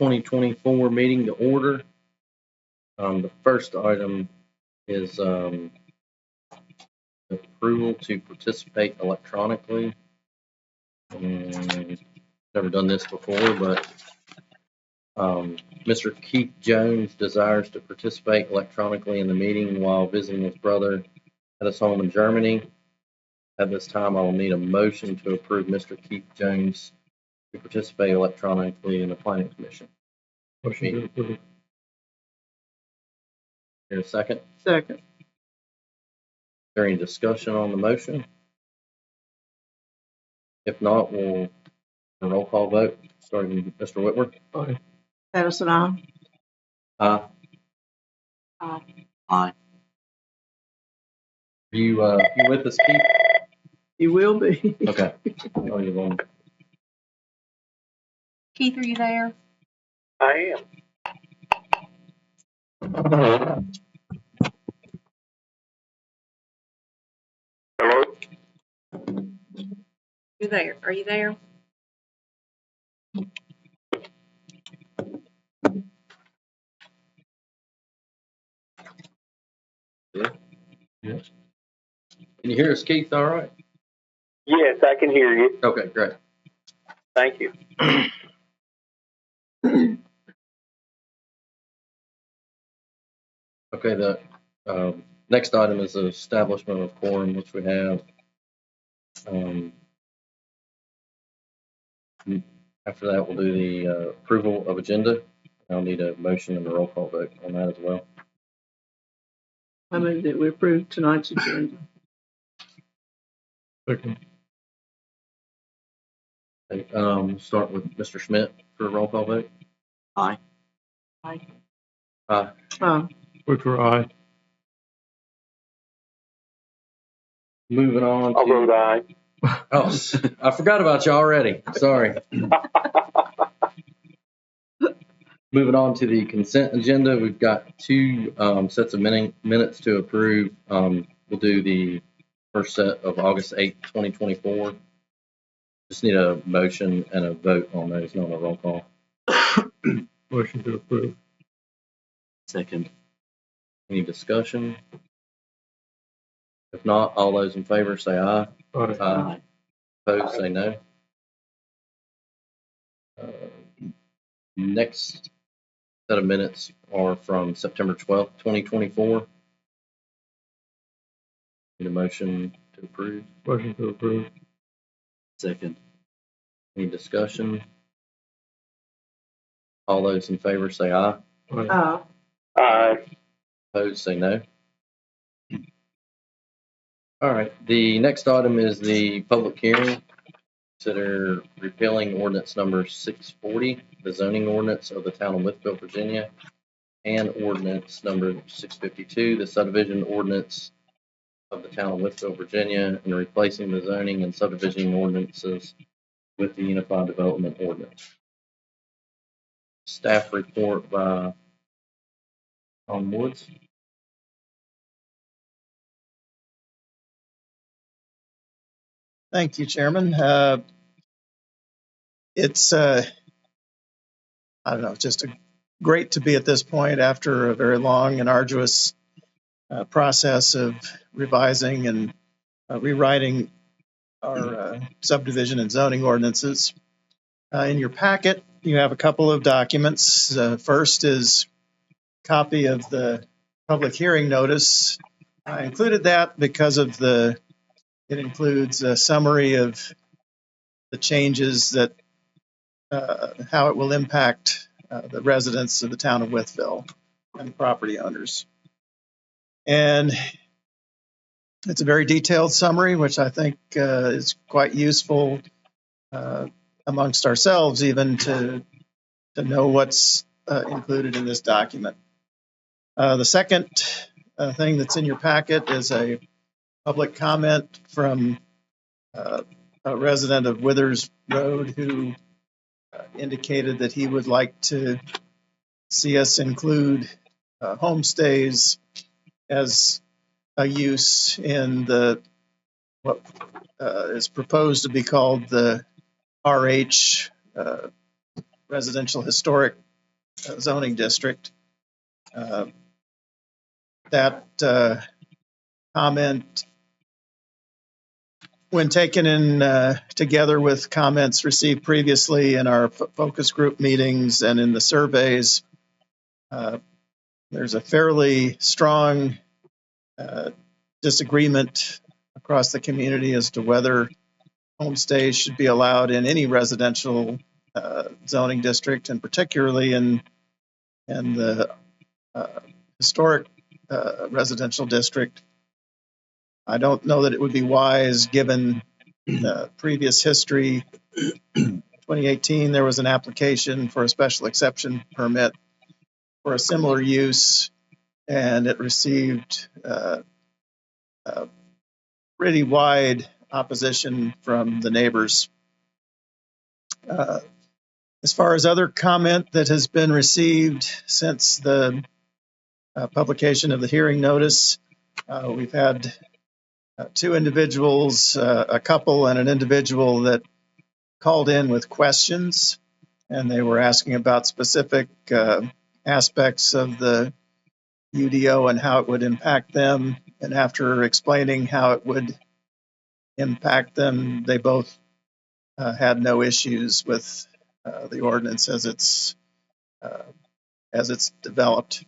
2024 meeting to order. The first item is approval to participate electronically. Never done this before, but Mr. Keith Jones desires to participate electronically in the meeting while visiting his brother at his home in Germany. At this time, I will need a motion to approve Mr. Keith Jones to participate electronically in the Planning Commission. Motion to approve. Here a second. Second. Is there any discussion on the motion? If not, we'll a roll call vote, starting with Mr. Whitworth. Aye. Patterson, aye. Aye. Aye. Aye. You with us, Keith? You will be. Okay. Oh, you're going. Keith, are you there? I am. Hello? You're there. Are you there? Can you hear us, Keith? All right. Yes, I can hear you. Okay, great. Thank you. Okay, the next item is the establishment of quorum, which we have. After that, we'll do the approval of agenda. I'll need a motion and a roll call vote on that as well. I move that we approve tonight's agenda. Second. Okay, start with Mr. Schmidt for a roll call vote. Aye. Aye. Aye. Which were aye. Moving on I'll to, vote aye. oh, I forgot about you already. Sorry. Moving on to the consent agenda, we've got two sets of minutes to approve. We'll do the first set of August 8th, 2024. Just need a motion and a vote on those, not a roll call. Motion to approve. Second. Any discussion? If not, all those in favor say aye. Aye. Aye. Opposed, say no. Next set of minutes are from September 12th, 2024. Need a motion to approve. Motion to approve. Second. Any discussion? All those in favor say aye. Aye. Aye. Aye. Opposed, say no. All right, the next item is the public hearing. Consider repealing ordinance number 640, the zoning ordinance of the town of Wytheville, Virginia, and ordinance number 652, the subdivision ordinance of the town of Wytheville, Virginia, and replacing the zoning and subdivision ordinances with the Unified Development Ordinance. Staff report by Tom Woods. Thank you, Chairman. It's, I don't know, just great to be at this point after a very long and arduous process of revising and rewriting our subdivision and zoning ordinances. In your packet, you have a couple of documents. First is a copy of the public hearing notice. I included that because of it includes a summary of the changes that, how it will impact the residents of the town of Wytheville and property owners. And it's a very detailed summary, which I think is quite useful amongst ourselves even to know what's included in this document. The second thing that's in your packet is a public comment from a resident of Withers Road who indicated that he would like to see us include homestays as a use in what is proposed to be called the RH Residential Historic zoning district. That comment, when taken in together with comments received previously in our focus group meetings and in the surveys, there's a fairly strong disagreement across the community as to whether homestays should be allowed in any residential zoning district, and particularly in the historic residential district. I don't know that it would be wise given previous history. 2018, there was an application for a special exception permit for a similar use, and it received pretty wide opposition from the neighbors. As far as other comment that has been received since the publication of the hearing notice, we've had two individuals, a couple and an individual that called in with questions, and they were asking about specific aspects of the UDO and how it would impact them. And after explaining how it would impact them, they both had no issues with the ordinance as it's developed.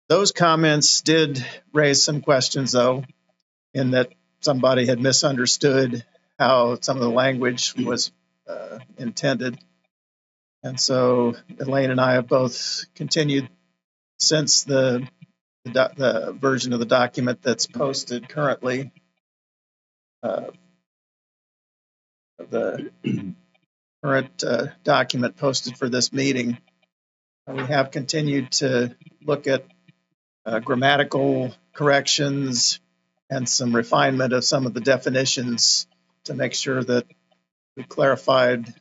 Those comments did raise some questions, though, in that somebody had misunderstood how some of the language was intended. And so Elaine and I have both continued since the version of the document that's posted currently, the current document posted for this meeting. We have continued to look at grammatical corrections and some refinement of some of the definitions to make sure that we clarified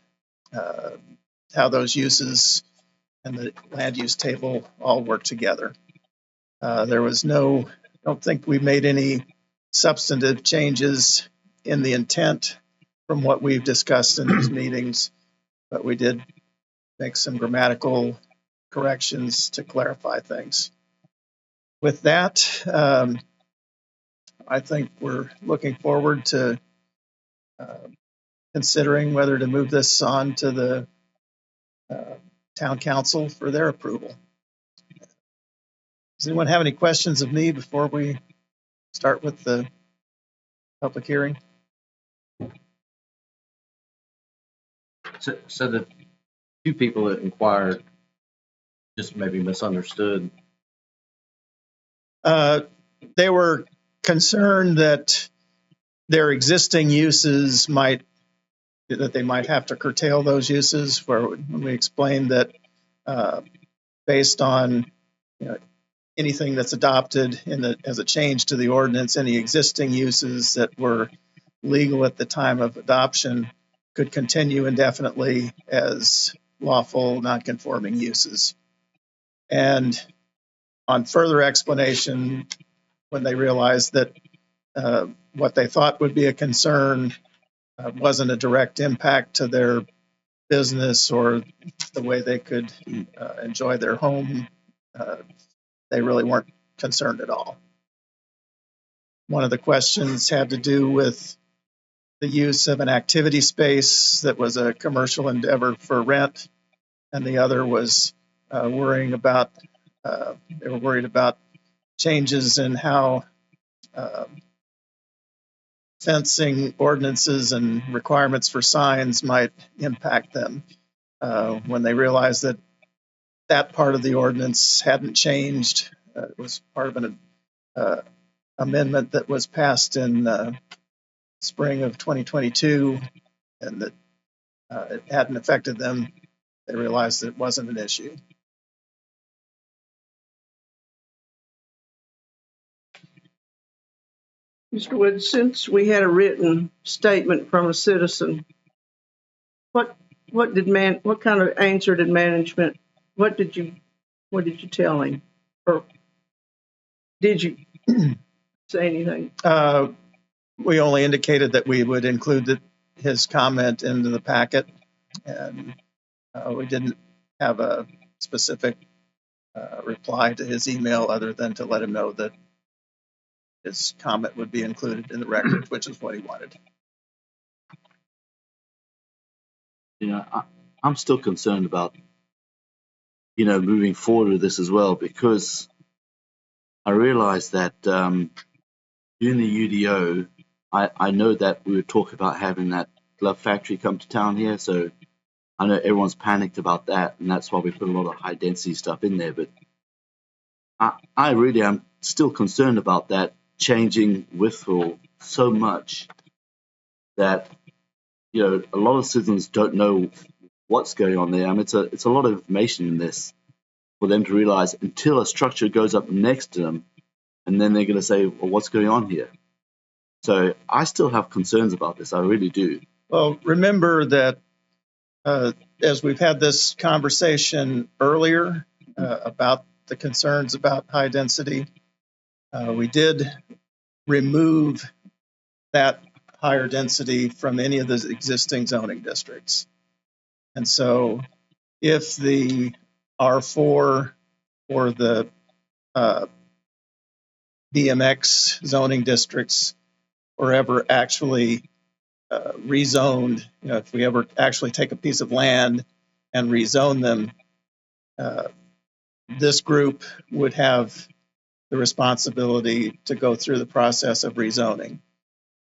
how those uses and the land use table all work together. There was I don't think we made any substantive changes in the intent from what we've discussed in these meetings, but we did make some grammatical corrections to clarify things. With that, I think we're looking forward to considering whether to move this on to the town council for their approval. Does anyone have any questions of me before we start with the public hearing? So the two people that inquired just maybe misunderstood. They were concerned that their existing uses that they might have to curtail those uses, where when we explained that based on anything that's adopted as a change to the ordinance, any existing uses that were legal at the time of adoption could continue indefinitely as lawful non-conforming uses. And on further explanation, when they realized that what they thought would be a concern wasn't a direct impact to their business or the way they could enjoy their home, they really weren't concerned at all. One of the questions had to do with the use of an activity space that was a commercial endeavor for rent, and the other was they were worried about changes in how fencing ordinances and requirements for signs might impact them. When they realized that part of the ordinance hadn't changed, it was part of an amendment that was passed in spring of 2022, and that it hadn't affected them. They realized that it wasn't an issue. Mr. Wood, since we had a written statement from a citizen, what kind of answer did management, what did you tell him? Or did you say anything? We only indicated that we would include his comment into the packet, and we didn't have a specific reply to his email other than to let him know that his comment would be included in the record, which is what he wanted. I'm still concerned about, moving forward with this as well, because I realize that during the UDO, I know that we were talking about having that glove factory come to town here, so I know everyone's panicked about that, and that's why we put a lot of high density stuff in there. But I really am still concerned about that changing Wytheville so much that a lot of citizens don't know what's going on there. I mean, it's a lot of information in this for them to realize until a structure goes up next to them, and then they're going to say, well, what's going on here? So I still have concerns about this. I really do. Well, remember that as we've had this conversation earlier about the concerns about high density, we did remove that higher density from any of the existing zoning districts. And so if the R4 or the BMX zoning districts were ever actually rezoned, if we ever actually take a piece of land and rezone them, this group would have the responsibility to go through the process of rezoning.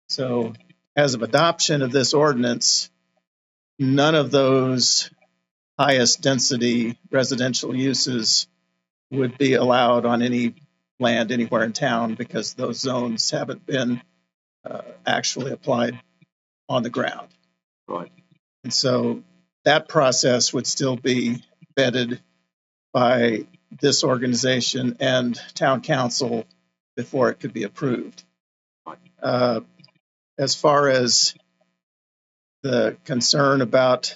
So as of adoption of this ordinance, none of those highest density residential uses would be allowed on any land anywhere in town because those zones haven't been actually applied on the ground. Right. And so that process would still be vetted by this organization and town council before it could be approved. As far as the concern about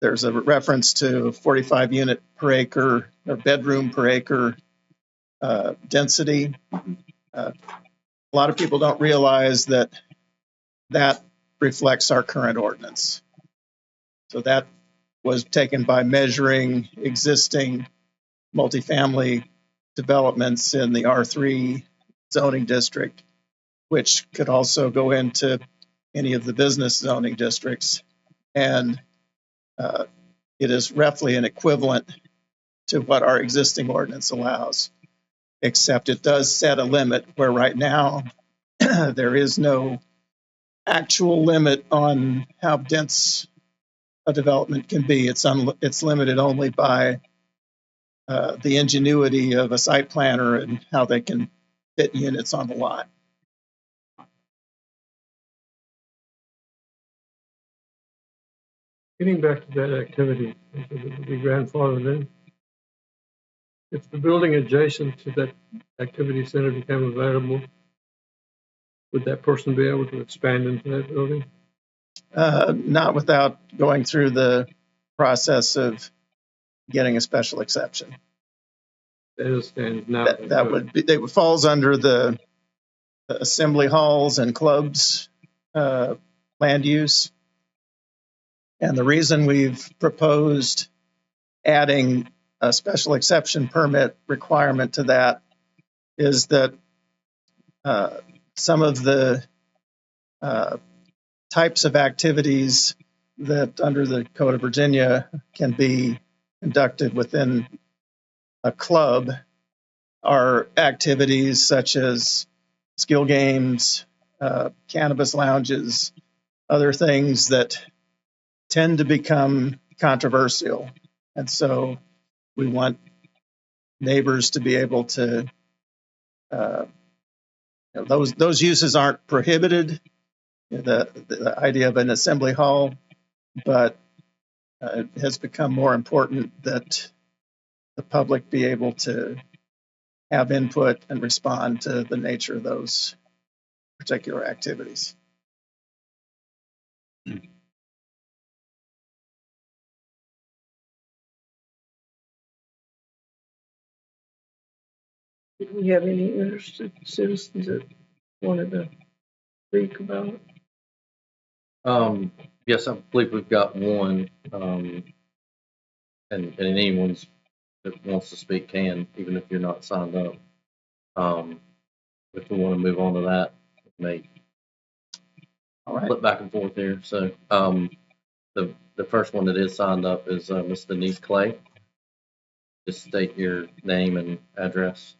there's a reference to 45 unit per acre or bedroom per acre density. A lot of people don't realize that that reflects our current ordinance. So that was taken by measuring existing multifamily developments in the R3 zoning district, which could also go into any of the business zoning districts. And it is roughly an equivalent to what our existing ordinance allows, except it does set a limit where right now there is no actual limit on how dense a development can be. It's limited only by the ingenuity of a site planner and how they can fit units on the lot. Getting back to that activity, it would be grandfathered in. If the building adjacent to that activity center became available, would that person be able to expand into that building? Not without going through the process of getting a special exception. As it stands now. That would be, it falls under the assembly halls and clubs land use. And the reason we've proposed adding a special exception permit requirement to that is that some of the types of activities that under the Code of Virginia can be conducted within a club are activities such as skill games, cannabis lounges, other things that tend to become controversial. And so we want neighbors to be able to, those uses aren't prohibited, the idea of an assembly hall, but it has become more important that the public be able to have input and respond to the nature of those particular activities. Did we have any interested citizens that wanted to speak about it? Yes, I believe we've got one. and anyone's that wants to speak can, even if you're not signed up. If we want to move on to that, may All right. flip back and forth here. So, the first one that is signed up is Miss Denise Clay. Just state your name and address.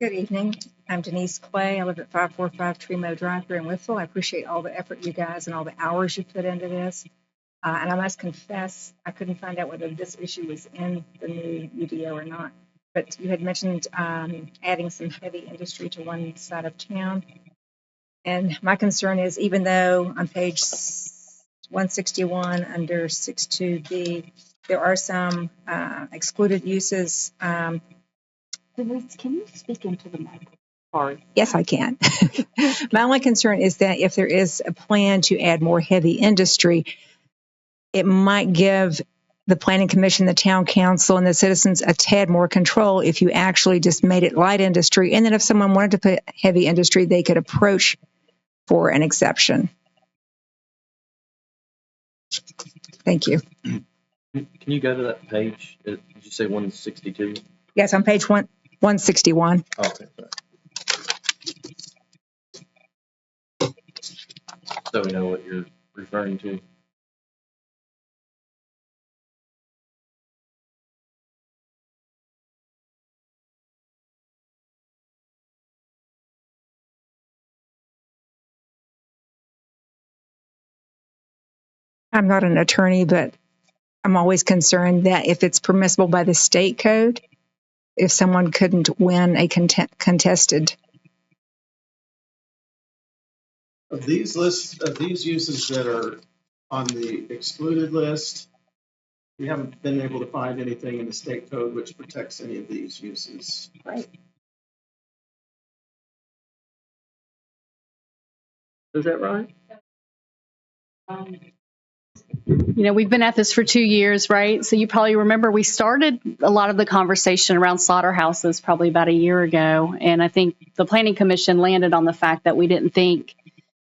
Good evening. I'm Denise Clay. I live at 545 Tremo Drive here in Wytheville. I appreciate all the effort you guys and all the hours you put into this. And I must confess, I couldn't find out whether this issue was in the new UDO or not. But you had mentioned adding some heavy industry to one side of town. And my concern is, even though on page 161 under 62B, there are some excluded uses. Denise, can you speak into the mic? Sorry. Yes, I can. My only concern is that if there is a plan to add more heavy industry, it might give the Planning Commission, the Town Council, and the citizens a tad more control if you actually just made it light industry. And then if someone wanted to put heavy industry, they could approach for an exception. Thank you. Can you go to that page? Did you say 162? Yes, on page 161. Oh, okay. So we know what you're referring to. I'm not an attorney, but I'm always concerned that if it's permissible by the state code, if someone couldn't win a contested. Of these lists, of these uses that are on the excluded list, we haven't been able to find anything in the state code which protects any of these uses. Right. Is that right? You know, we've been at this for 2 years, right? So you probably remember we started a lot of the conversation around slaughterhouses probably about a year ago. And I think the Planning Commission landed on the fact that we didn't think,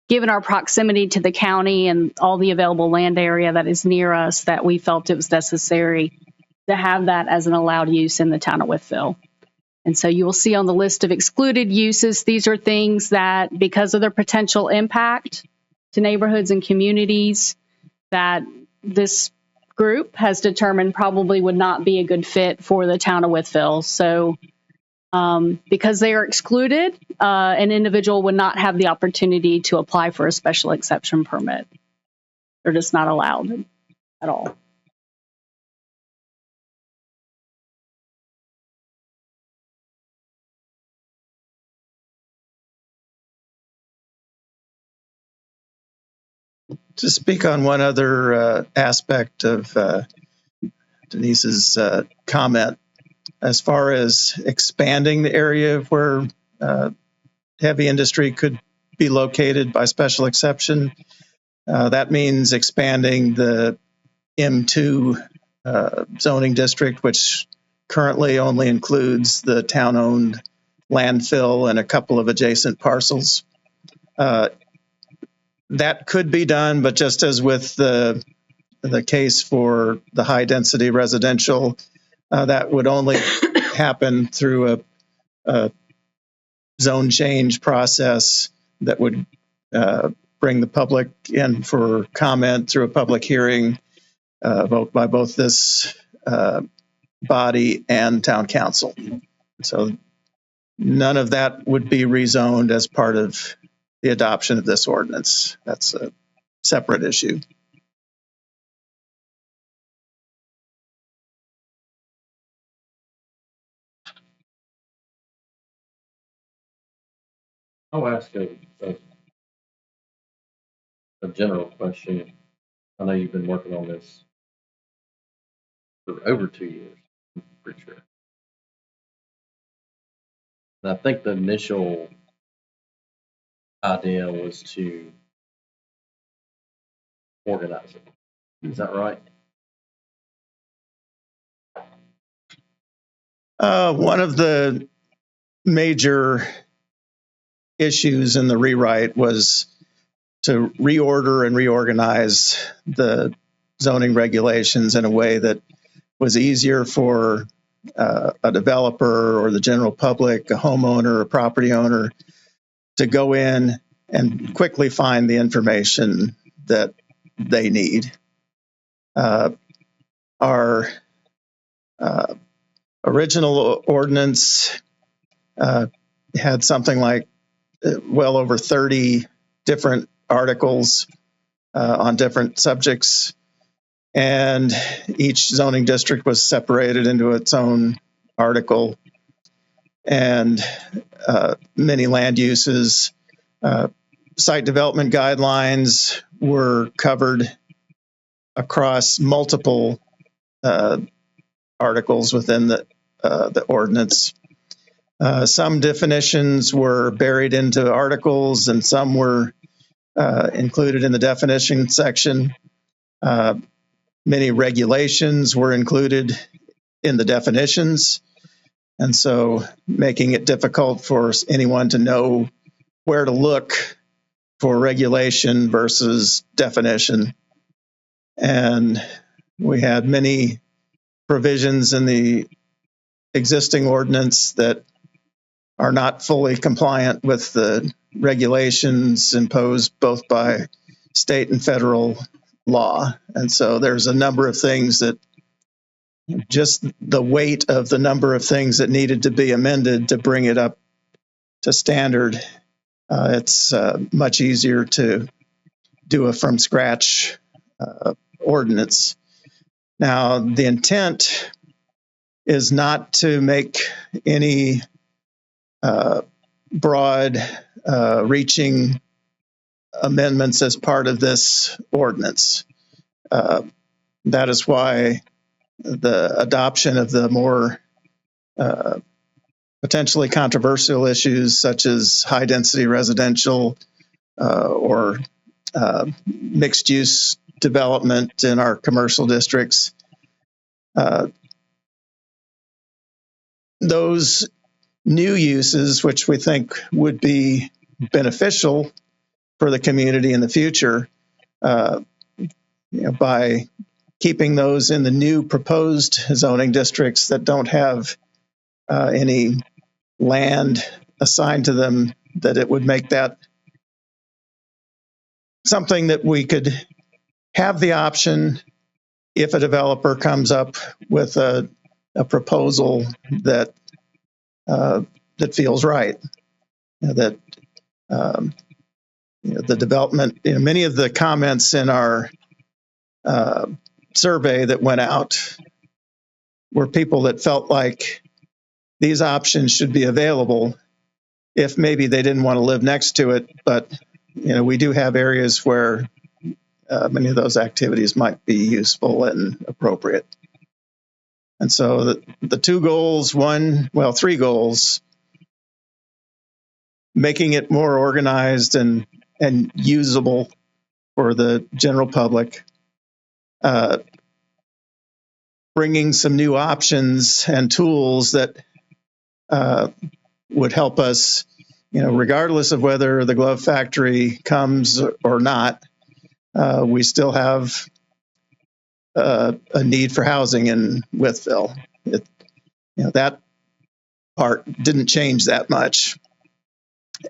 given our proximity to the county and all the available land area that is near us, that we felt it was necessary to have that as an allowed use in the town of Wytheville. And so you will see on the list of excluded uses, these are things that, because of their potential impact to neighborhoods and communities, that this group has determined probably would not be a good fit for the town of Wytheville. So because they are excluded, an individual would not have the opportunity to apply for a special exception permit. They're just not allowed at all. To speak on one other aspect of Denise's comment, as far as expanding the area where heavy industry could be located by special exception, that means expanding the M2 zoning district, which currently only includes the town-owned landfill and a couple of adjacent parcels. That could be done, but just as with the case for the high-density residential, that would only happen through a zone change process that would bring the public in for comment through a public hearing vote by both this body and town council. So none of that would be rezoned as part of the adoption of this ordinance. That's a separate issue. I'll ask a general question. I know you've been working on this for over 2 years, I'm pretty sure. And I think the initial idea was to organize it. Is that right? One of the major issues in the rewrite was to reorder and reorganize the zoning regulations in a way that was easier for a developer or the general public, a homeowner, a property owner, to go in and quickly find the information that they need. Our original ordinance had something like well over 30 different articles on different subjects, and each zoning district was separated into its own article, and many land uses. Site development guidelines were covered across multiple articles within the ordinance. Some definitions were buried into articles, and some were included in the definition section. Many regulations were included in the definitions, and so making it difficult for anyone to know where to look for regulation versus definition. And we had many provisions in the existing ordinance that are not fully compliant with the regulations imposed both by state and federal law. And so there's a number of things that just the weight of the number of things that needed to be amended to bring it up to standard, it's much easier to do a from scratch ordinance. Now, the intent is not to make any broad reaching amendments as part of this ordinance. That is why the adoption of the more potentially controversial issues such as high density residential or mixed use development in our commercial districts, those new uses, which we think would be beneficial for the community in the future, by keeping those in the new proposed zoning districts that don't have any land assigned to them, that it would make that something that we could have the option if a developer comes up with a proposal that that feels right. That the development, many of the comments in our survey that went out were people that felt like these options should be available if maybe they didn't want to live next to it. But we do have areas where many of those activities might be useful and appropriate. And so the two goals, three goals: making it more organized and usable for the general public, bringing some new options and tools that would help us, regardless of whether the glove factory comes or not, we still have a need for housing in Wytheville. That part didn't change that much.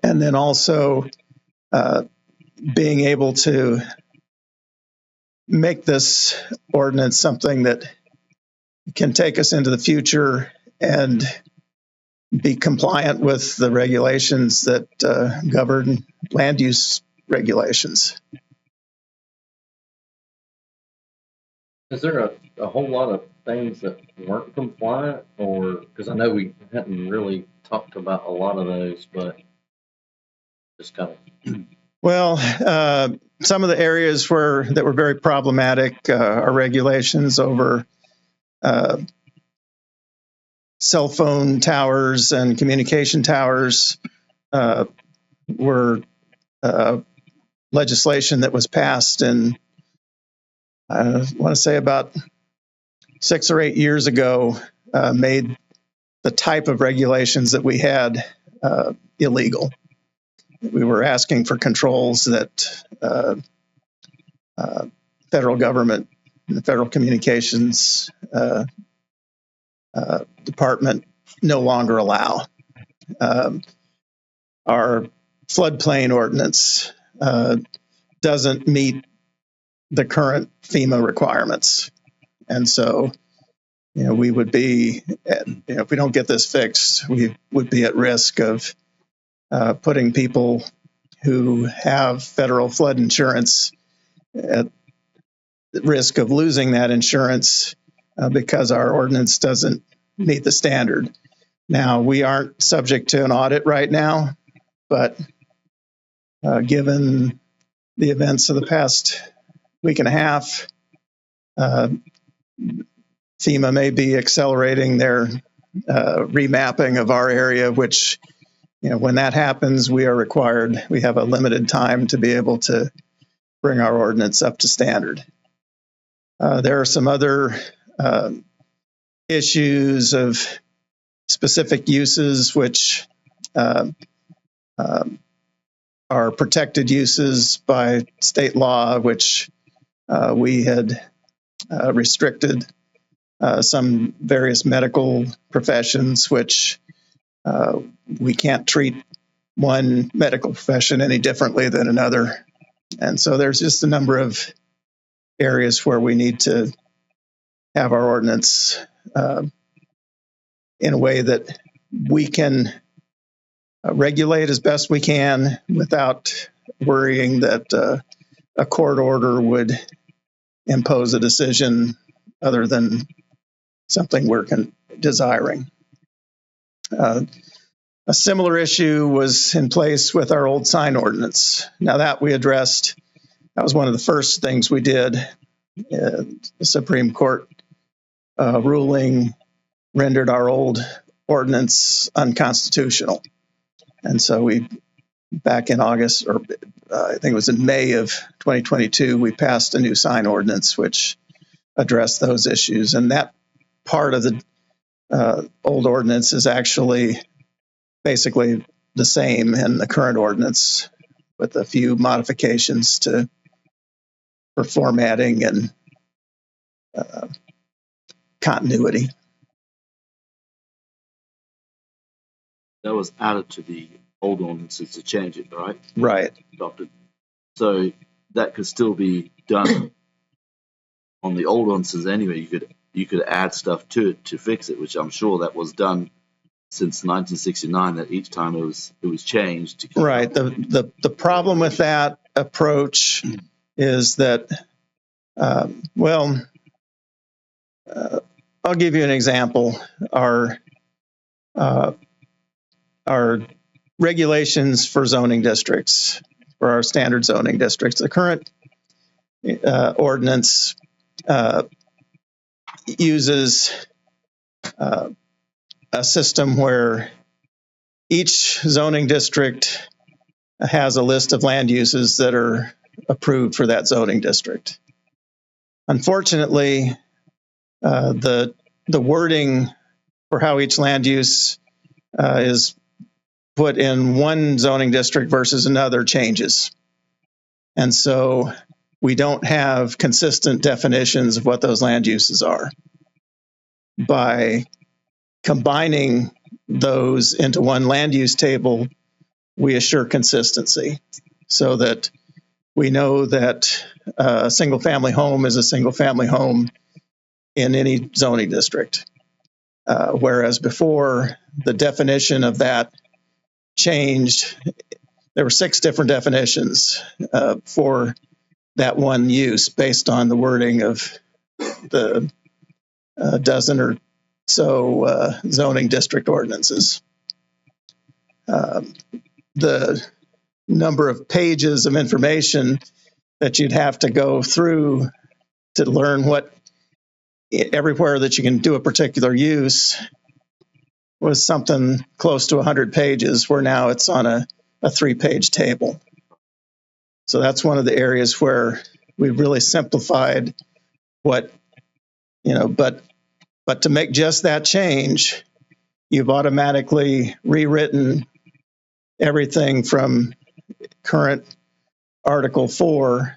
And then also being able to make this ordinance something that can take us into the future and be compliant with the regulations that govern land use regulations. Is there a whole lot of things that weren't compliant, or because I know we hadn't really talked about a lot of those, but just kind of. Well, some of the areas that were very problematic are regulations over cell phone towers and communication towers. Were legislation that was passed in, I want to say about 6 or 8 years ago, made the type of regulations that we had illegal. We were asking for controls that federal government the Federal Communications Department no longer allow. Our floodplain ordinance doesn't meet the current FEMA requirements. And so, we would be, if we don't get this fixed, we would be at risk of putting people who have federal flood insurance at risk of losing that insurance because our ordinance doesn't meet the standard. Now, we aren't subject to an audit right now, but given the events of the past week and a half, FEMA may be accelerating their remapping of our area, which, when that happens, we have a limited time to be able to bring our ordinance up to standard. There are some other issues of specific uses which are protected uses by state law, which we had restricted. Some various medical professions, which we can't treat one medical profession any differently than another. And so there's just a number of areas where we need to have our ordinance in a way that we can regulate as best we can without worrying that a court order would impose a decision other than something we're desiring. A similar issue was in place with our old sign ordinance. Now that we addressed, that was one of the first things we did. The Supreme Court ruling rendered our old ordinance unconstitutional. And so back in August, or I think it was in May of 2022, we passed a new sign ordinance which addressed those issues. And that part of the old ordinance is actually basically the same in the current ordinance, with a few modifications for formatting and continuity. That was added to the old ordinances to change it, right? Right. Adopted. So that could still be done on the old ordinances anyway. You could add stuff to it to fix it, which I'm sure that was done since 1969. That each time it was changed. Right. The problem with that approach is that, I'll give you an example. Our regulations for zoning districts, for our standard zoning districts, the current ordinance uses a system where each zoning district has a list of land uses that are approved for that zoning district. Unfortunately, the wording for how each land use is put in one zoning district versus another changes. And so we don't have consistent definitions of what those land uses are. By combining those into one land use table, we assure consistency so that we know that a single family home is a single family home in any zoning district. Whereas before, the definition of that changed. There were 6 different definitions for that one use based on the wording of the dozen or so zoning district ordinances. The number of pages of information that you'd have to go through to learn what everywhere that you can do a particular use was something close to 100 pages, where now it's on a 3-page table. So that's one of the areas where we've really simplified but to make just that change, you've automatically rewritten everything from current Article 4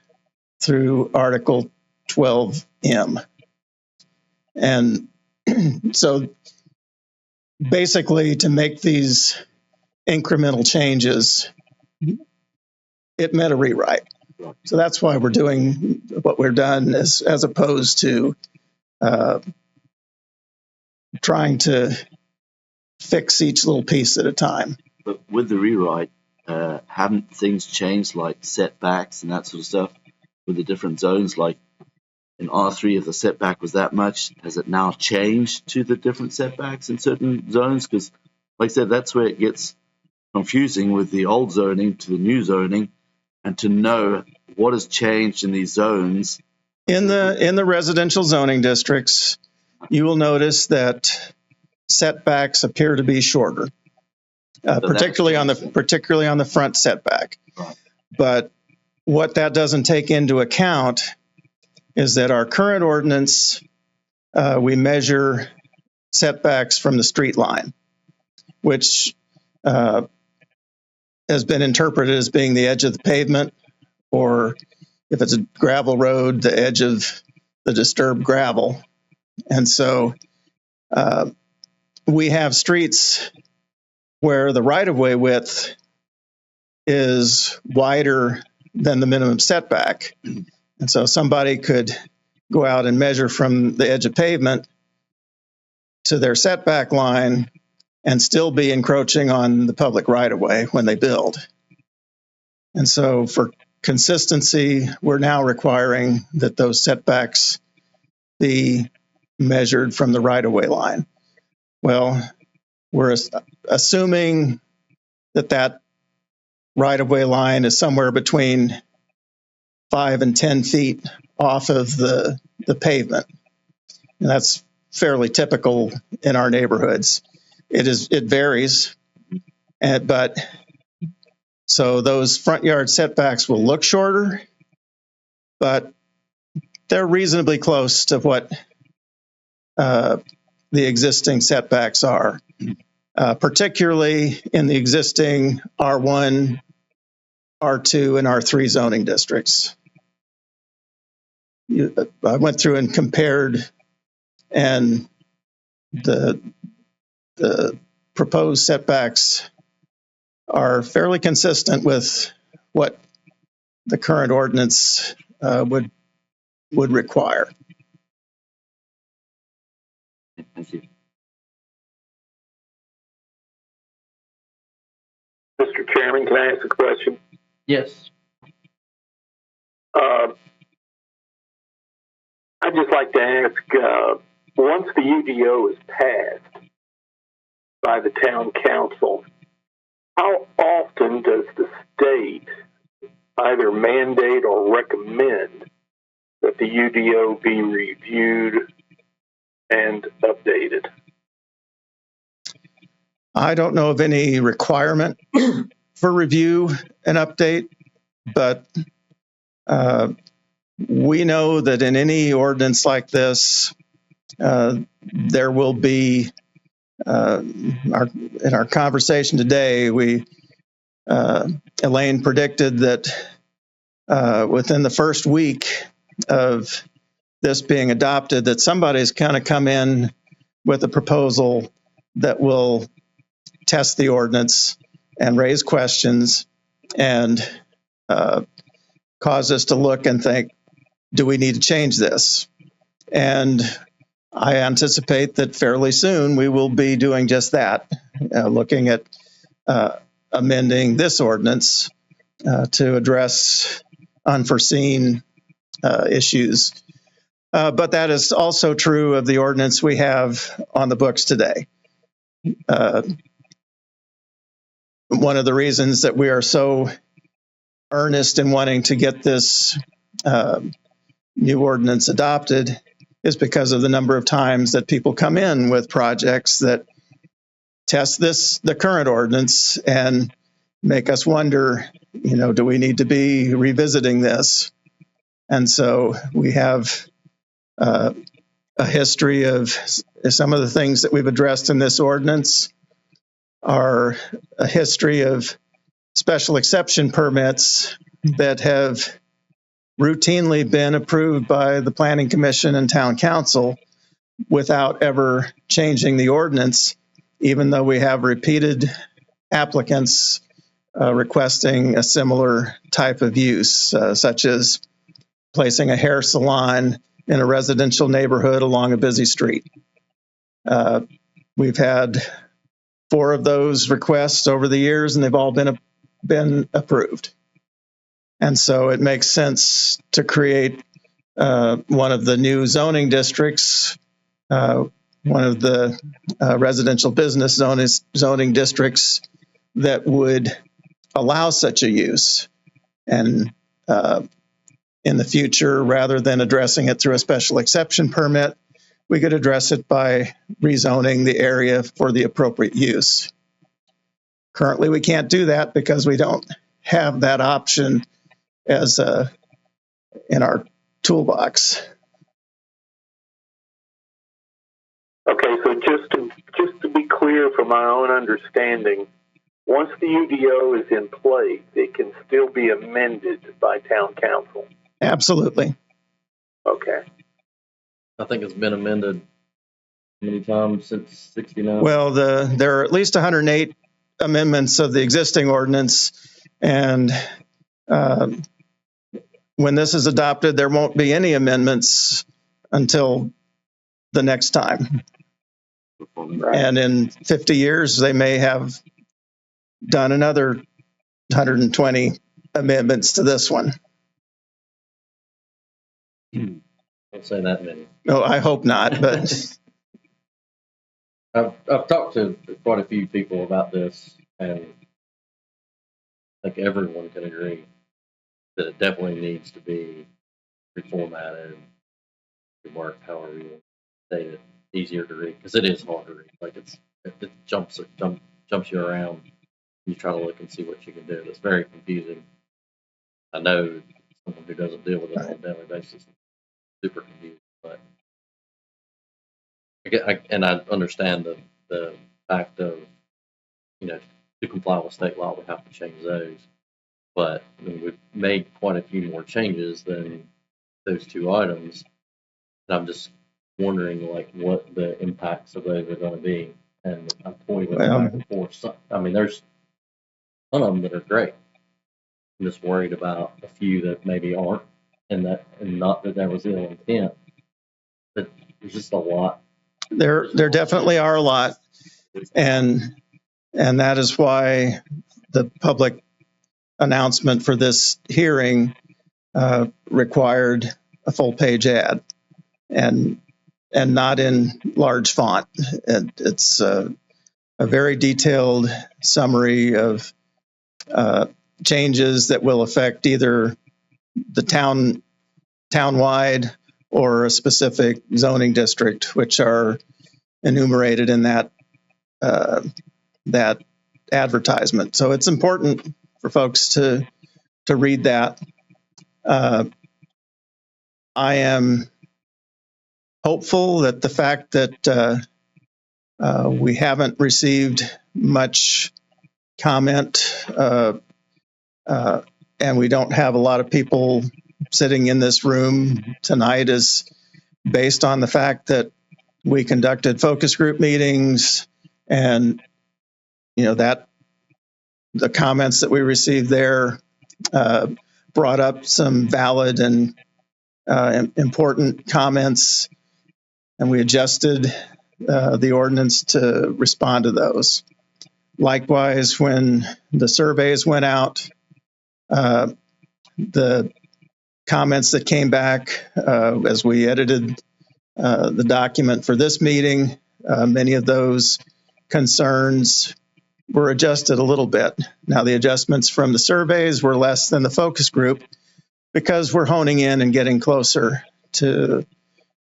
through Article 12M. And so basically, to make these incremental changes, it meant a rewrite. So that's why we're doing what we're done, as opposed to trying to fix each little piece at a time. But with the rewrite, haven't things changed, like setbacks and that sort of stuff with the different zones? Like in R3, if the setback was that much, has it now changed to the different setbacks in certain zones? Because, like I said, that's where it gets confusing with the old zoning to the new zoning, and to know what has changed in these zones. In the residential zoning districts, you will notice that setbacks appear to be shorter, particularly on the front setback. Right. But what that doesn't take into account is that our current ordinance, we measure setbacks from the street line, which has been interpreted as being the edge of the pavement, or if it's a gravel road, the edge of the disturbed gravel. And so we have streets where the right-of-way width is wider than the minimum setback. And so somebody could go out and measure from the edge of pavement to their setback line and still be encroaching on the public right-of-way when they build. And so for consistency, we're now requiring that those setbacks be measured from the right-of-way line. Well, we're assuming that right-of-way line is somewhere between 5 and 10 feet off of the pavement. And that's fairly typical in our neighborhoods. It varies, but so those front yard setbacks will look shorter, but they're reasonably close to what the existing setbacks are, particularly in the existing R1, R2, and R3 zoning districts. I went through and compared, and the proposed setbacks are fairly consistent with what the current ordinance would require. Thank you. Mr. Chairman, can I ask a question? Yes. I'd just like to ask, once the UDO is passed by the town council, how often does the state either mandate or recommend that the UDO be reviewed and updated? I don't know of any requirement for review and update, but we know that in any ordinance like this, there will be, in our conversation today, Elaine predicted that within the first week of this being adopted, that somebody's kind of come in with a proposal that will test the ordinance and raise questions and cause us to look and think, do we need to change this? And I anticipate that fairly soon we will be doing just that, looking at amending this ordinance to address unforeseen issues. But that is also true of the ordinance we have on the books today. One of the reasons that we are so earnest in wanting to get this new ordinance adopted is because of the number of times that people come in with projects that test the current ordinance and make us wonder, do we need to be revisiting this? And so we have a history of some of the things that we've addressed in this ordinance are a history of special exception permits that have routinely been approved by the Planning Commission and Town Council without ever changing the ordinance, even though we have repeated applicants requesting a similar type of use, such as placing a hair salon in a residential neighborhood along a busy street. We've had 4 of those requests over the years, and they've all been approved. And so it makes sense to create one of the new zoning districts, one of the residential business zoning districts that would allow such a use. And in the future, rather than addressing it through a special exception permit, we could address it by rezoning the area for the appropriate use. Currently, we can't do that because we don't have that option as in our toolbox. Okay, so just to be clear from my own understanding, once the UDO is in place, it can still be amended by town council. Absolutely. Okay. I think it's been amended many times since 69. Well, there are at least 108 amendments of the existing ordinance, and when this is adopted, there won't be any amendments until the next time. Right. And in 50 years, they may have done another 120 amendments to this one. Don't say that many. No, I hope not, but I've talked to quite a few people about this, and I think everyone can agree that it definitely needs to be reformatted, to work however you want to say it, easier to read, because it is hard to read. Like it jumps you around. You try to look and see what you can do. It's very confusing. I know someone who doesn't deal with it on a daily basis is super confused, but I understand the fact of, to comply with state law, we have to change those. But I mean, we've made quite a few more changes than those 2 items. And I'm just wondering, what the impacts of those are going to be. And I'm toying with back and forth. I mean, there's some of them that are great. I'm just worried about a few that maybe aren't, and not that was ill intent. But there's just a lot. there definitely are a lot, and that is why the public announcement for this hearing required a full-page ad, and not in large font. It's a very detailed summary of changes that will affect either the townwide or a specific zoning district, which are enumerated in that advertisement. So it's important for folks to read that. I am hopeful that the fact that we haven't received much comment and we don't have a lot of people sitting in this room tonight is based on the fact that we conducted focus group meetings, and that the comments that we received there brought up some valid and important comments, and we adjusted the ordinance to respond to those. Likewise, when the surveys went out, the comments that came back as we edited the document for this meeting, many of those concerns were adjusted a little bit. Now, the adjustments from the surveys were less than the focus group because we're honing in and getting closer to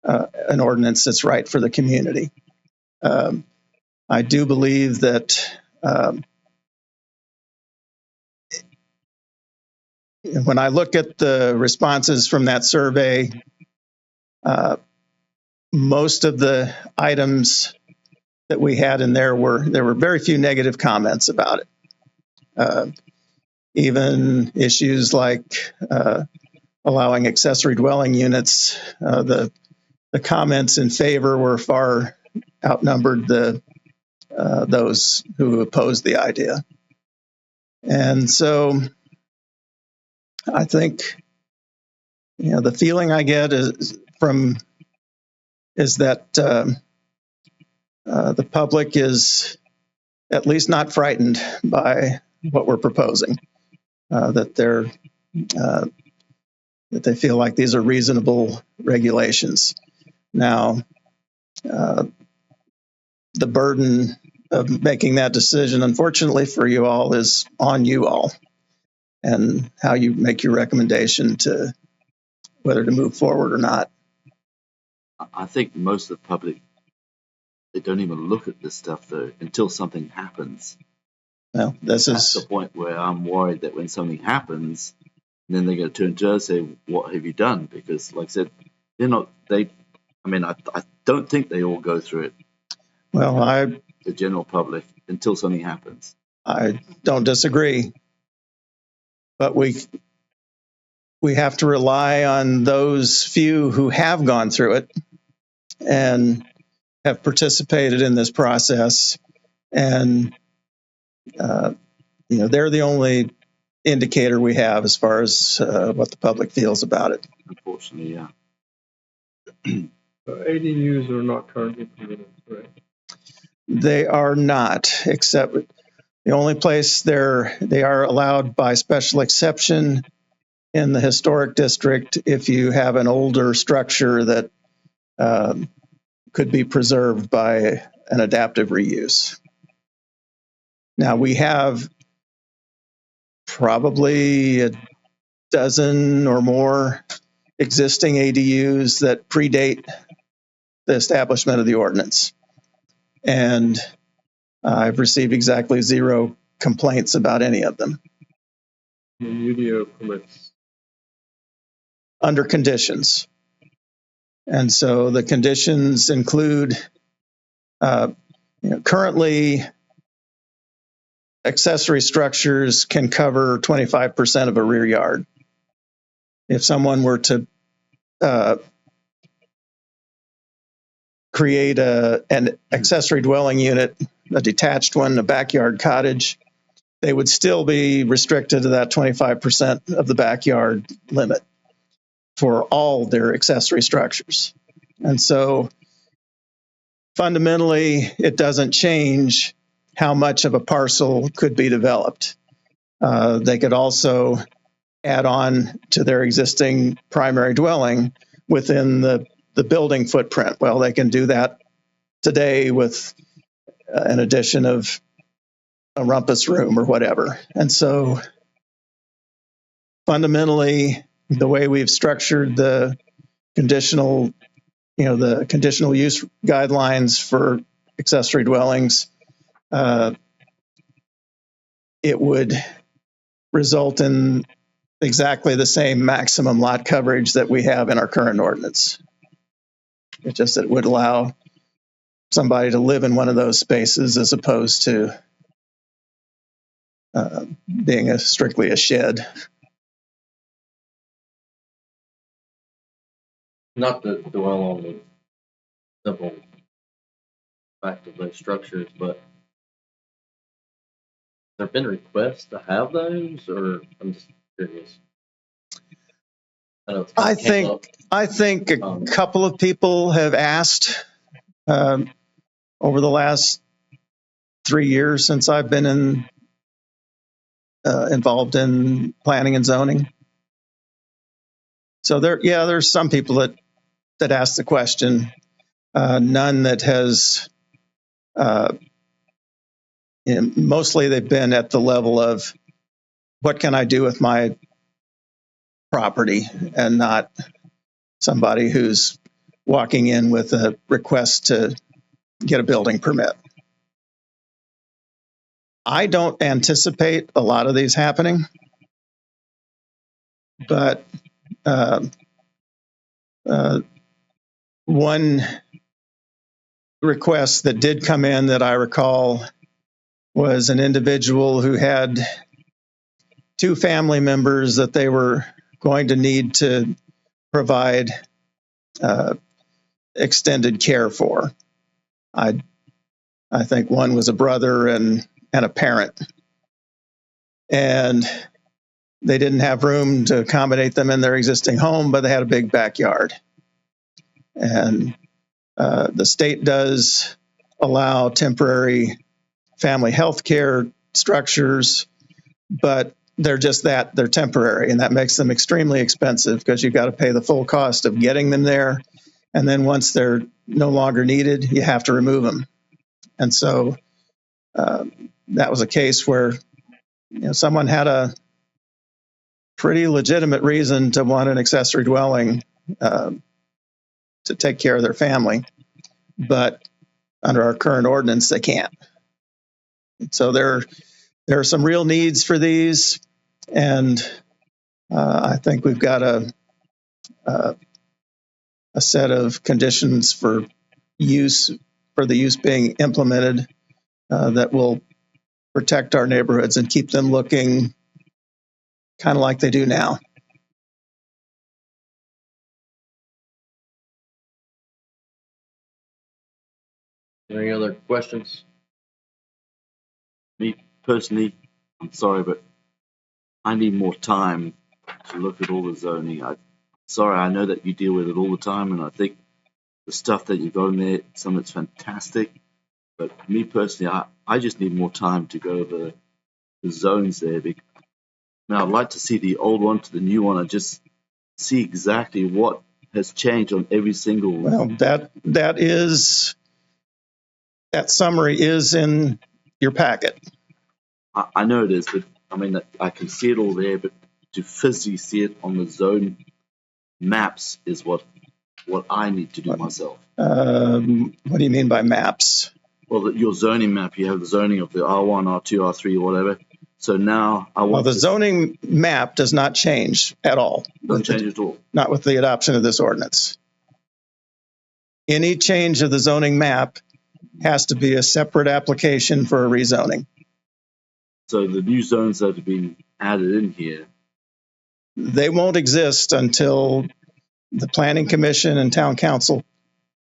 an ordinance that's right for the community. I do believe that when I look at the responses from that survey, most of the items that we had in there were very few negative comments about it. Even issues like allowing accessory dwelling units, the comments in favor were far outnumbered those who opposed the idea. And so I think, the feeling I get is that the public is at least not frightened by what we're proposing, that they feel like these are reasonable regulations. Now, the burden of making that decision, unfortunately for you all, is on you all, and how you make your recommendation to whether to move forward or not. I think most of the public, they don't even look at this stuff though until something happens. Well, That's the point where I'm worried that when something happens, then they're going to turn to us and say, "What have you done?" Because, like I said, they're not. I don't think they all go through it. Well, the general public until something happens. I don't disagree, but we have to rely on those few who have gone through it and have participated in this process, and they're the only indicator we have as far as what the public feels about it. Unfortunately, yeah. ADUs are not currently permitted, correct? They are not, except the only place they are allowed by special exception in the historic district if you have an older structure that could be preserved by an adaptive reuse. Now, we have probably a dozen or more existing ADUs that predate the establishment of the ordinance. And I've received exactly 0 complaints about any of them. The UDO permits. Under conditions. And so the conditions include currently accessory structures can cover 25% of a rear yard. If someone were to create an accessory dwelling unit, a detached one, a backyard cottage, they would still be restricted to that 25% of the backyard limit for all their accessory structures. And so fundamentally, it doesn't change how much of a parcel could be developed. They could also add on to their existing primary dwelling within the building footprint. Well, they can do that today with an addition of a rumpus room or whatever. And so fundamentally, the way we've structured the conditional use guidelines for accessory dwellings, it would result in exactly the same maximum lot coverage that we have in our current ordinance. It's just that it would allow somebody to live in one of those spaces as opposed to being strictly a shed. Not to dwell on the simple fact of those structures, but there have been requests to have those, or I'm just curious. I think a couple of people have asked over the last 3 years since I've been involved in planning and zoning. So there's some people that ask the question. None that has. Mostly they've been at the level of what can I do with my property, and not somebody who's walking in with a request to get a building permit. I don't anticipate a lot of these happening, but one request that did come in that I recall was an individual who had 2 family members that they were going to need to provide extended care for. I think one was a brother and a parent, and they didn't have room to accommodate them in their existing home, but they had a big backyard. And the state does allow temporary family health care structures, but they're just that, they're temporary, and that makes them extremely expensive because you've got to pay the full cost of getting them there. And then once they're no longer needed, you have to remove them. And so that was a case where someone had a pretty legitimate reason to want an accessory dwelling to take care of their family, but under our current ordinance, they can't. So there are some real needs for these, and I think we've got a set of conditions for the use being implemented that will protect our neighborhoods and keep them looking kind of like they do now. Any other questions? Me personally, I'm sorry, but I need more time to look at all the zoning. I know that you deal with it all the time, and I think the stuff that you've got in there, some of it's fantastic. But me personally, I just need more time to go over the zones there. Now, I'd like to see the old one to the new one and just see exactly what has changed on every single. Well, that summary is in your packet. I know it is, but I mean, I can see it all there, but to physically see it on the zone maps is what I need to do myself. What do you mean by maps? Well, your zoning map, you have the zoning of the R1, R2, R3, whatever. So now I want the zoning map does not change at all. Doesn't change at all. Not with the adoption of this ordinance. Any change of the zoning map has to be a separate application for a rezoning. So the new zones that have been added in here, they won't exist until the Planning Commission and Town Council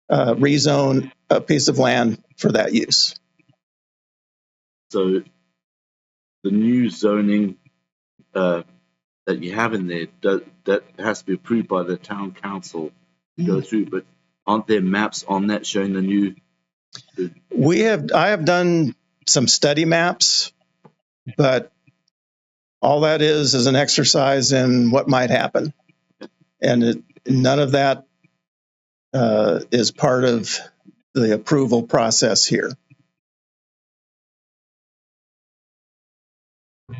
rezone a piece of land for that use. So the new zoning that you have in there, that has to be approved by the Town Council to go through, but aren't there maps on that showing the new? I have done some study maps, but all that is an exercise in what might happen. And none of that is part of the approval process here.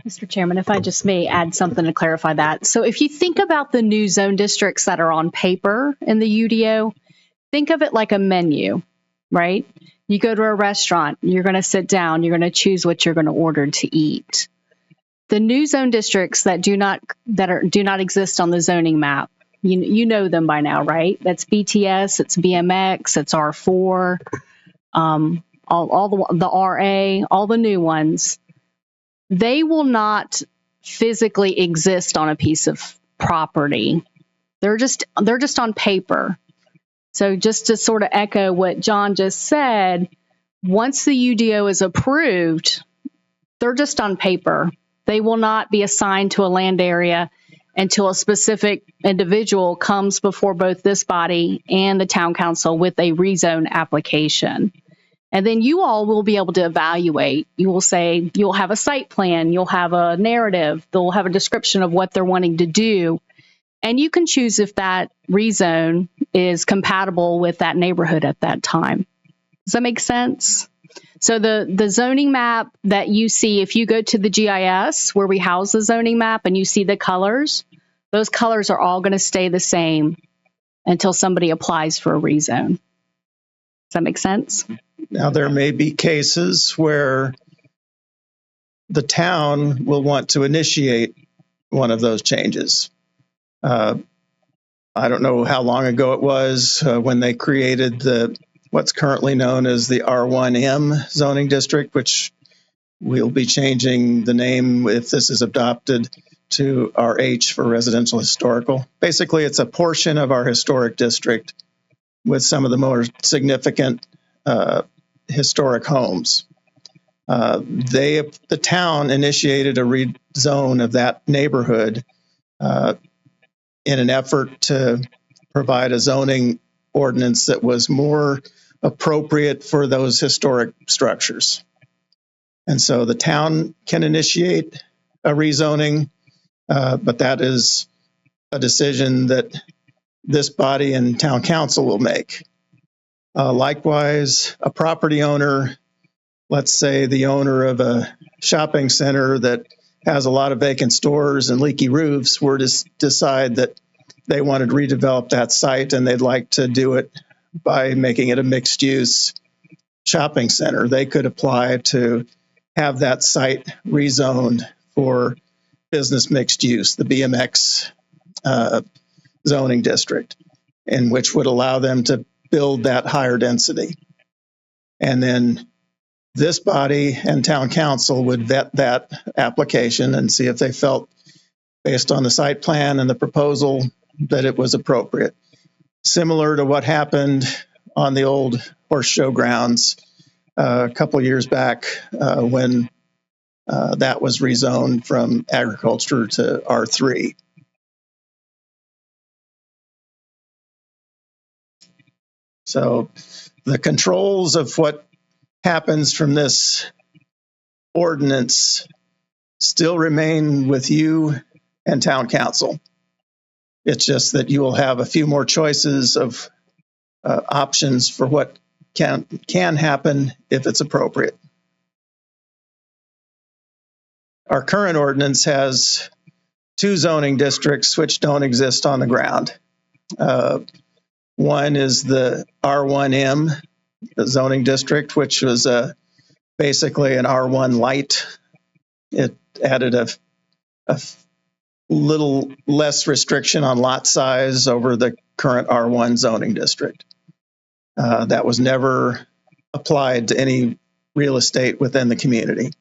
Mr. Chairman, if I just may add something to clarify that. So if you think about the new zone districts that are on paper in the UDO, think of it like a menu, right? You go to a restaurant, you're going to sit down, you're going to choose what you're going to order to eat. The new zone districts that do not exist on the zoning map, you know them by now, right? That's BTS, it's BMX, it's R4, all the RA, all the new ones. They will not physically exist on a piece of property. They're just on paper. So just to sort of echo what John just said, once the UDO is approved, they're just on paper. They will not be assigned to a land area until a specific individual comes before both this body and the town council with a rezone application. And then you all will be able to evaluate. You will say, you'll have a site plan, you'll have a narrative, they'll have a description of what they're wanting to do. And you can choose if that rezone is compatible with that neighborhood at that time. Does that make sense? So the zoning map that you see, if you go to the GIS where we house the zoning map and you see the colors, those colors are all going to stay the same until somebody applies for a rezone. Does that make sense? Now, there may be cases where the town will want to initiate one of those changes. I don't know how long ago it was when they created what's currently known as the R1M zoning district, which we'll be changing the name if this is adopted to RH for residential historical. Basically, it's a portion of our historic district with some of the more significant historic homes. The town initiated a rezone of that neighborhood in an effort to provide a zoning ordinance that was more appropriate for those historic structures. And so the town can initiate a rezoning, but that is a decision that this body and town council will make. Likewise, a property owner, let's say the owner of a shopping center that has a lot of vacant stores and leaky roofs, were to decide that they wanted to redevelop that site and they'd like to do it by making it a mixed use shopping center. They could apply to have that site rezoned for business mixed use, the BMX zoning district, in which would allow them to build that higher density. And then this body and town council would vet that application and see if they felt, based on the site plan and the proposal, that it was appropriate. Similar to what happened on the old horse show grounds a couple of years back when that was rezoned from agriculture to R3. So the controls of what happens from this ordinance still remain with you and town council. It's just that you will have a few more choices of options for what can happen if it's appropriate. Our current ordinance has two zoning districts which don't exist on the ground. One is the R1M, the zoning district, which was basically an R1 light. It added a little less restriction on lot size over the current R1 zoning district. That was never applied to any real estate within the community.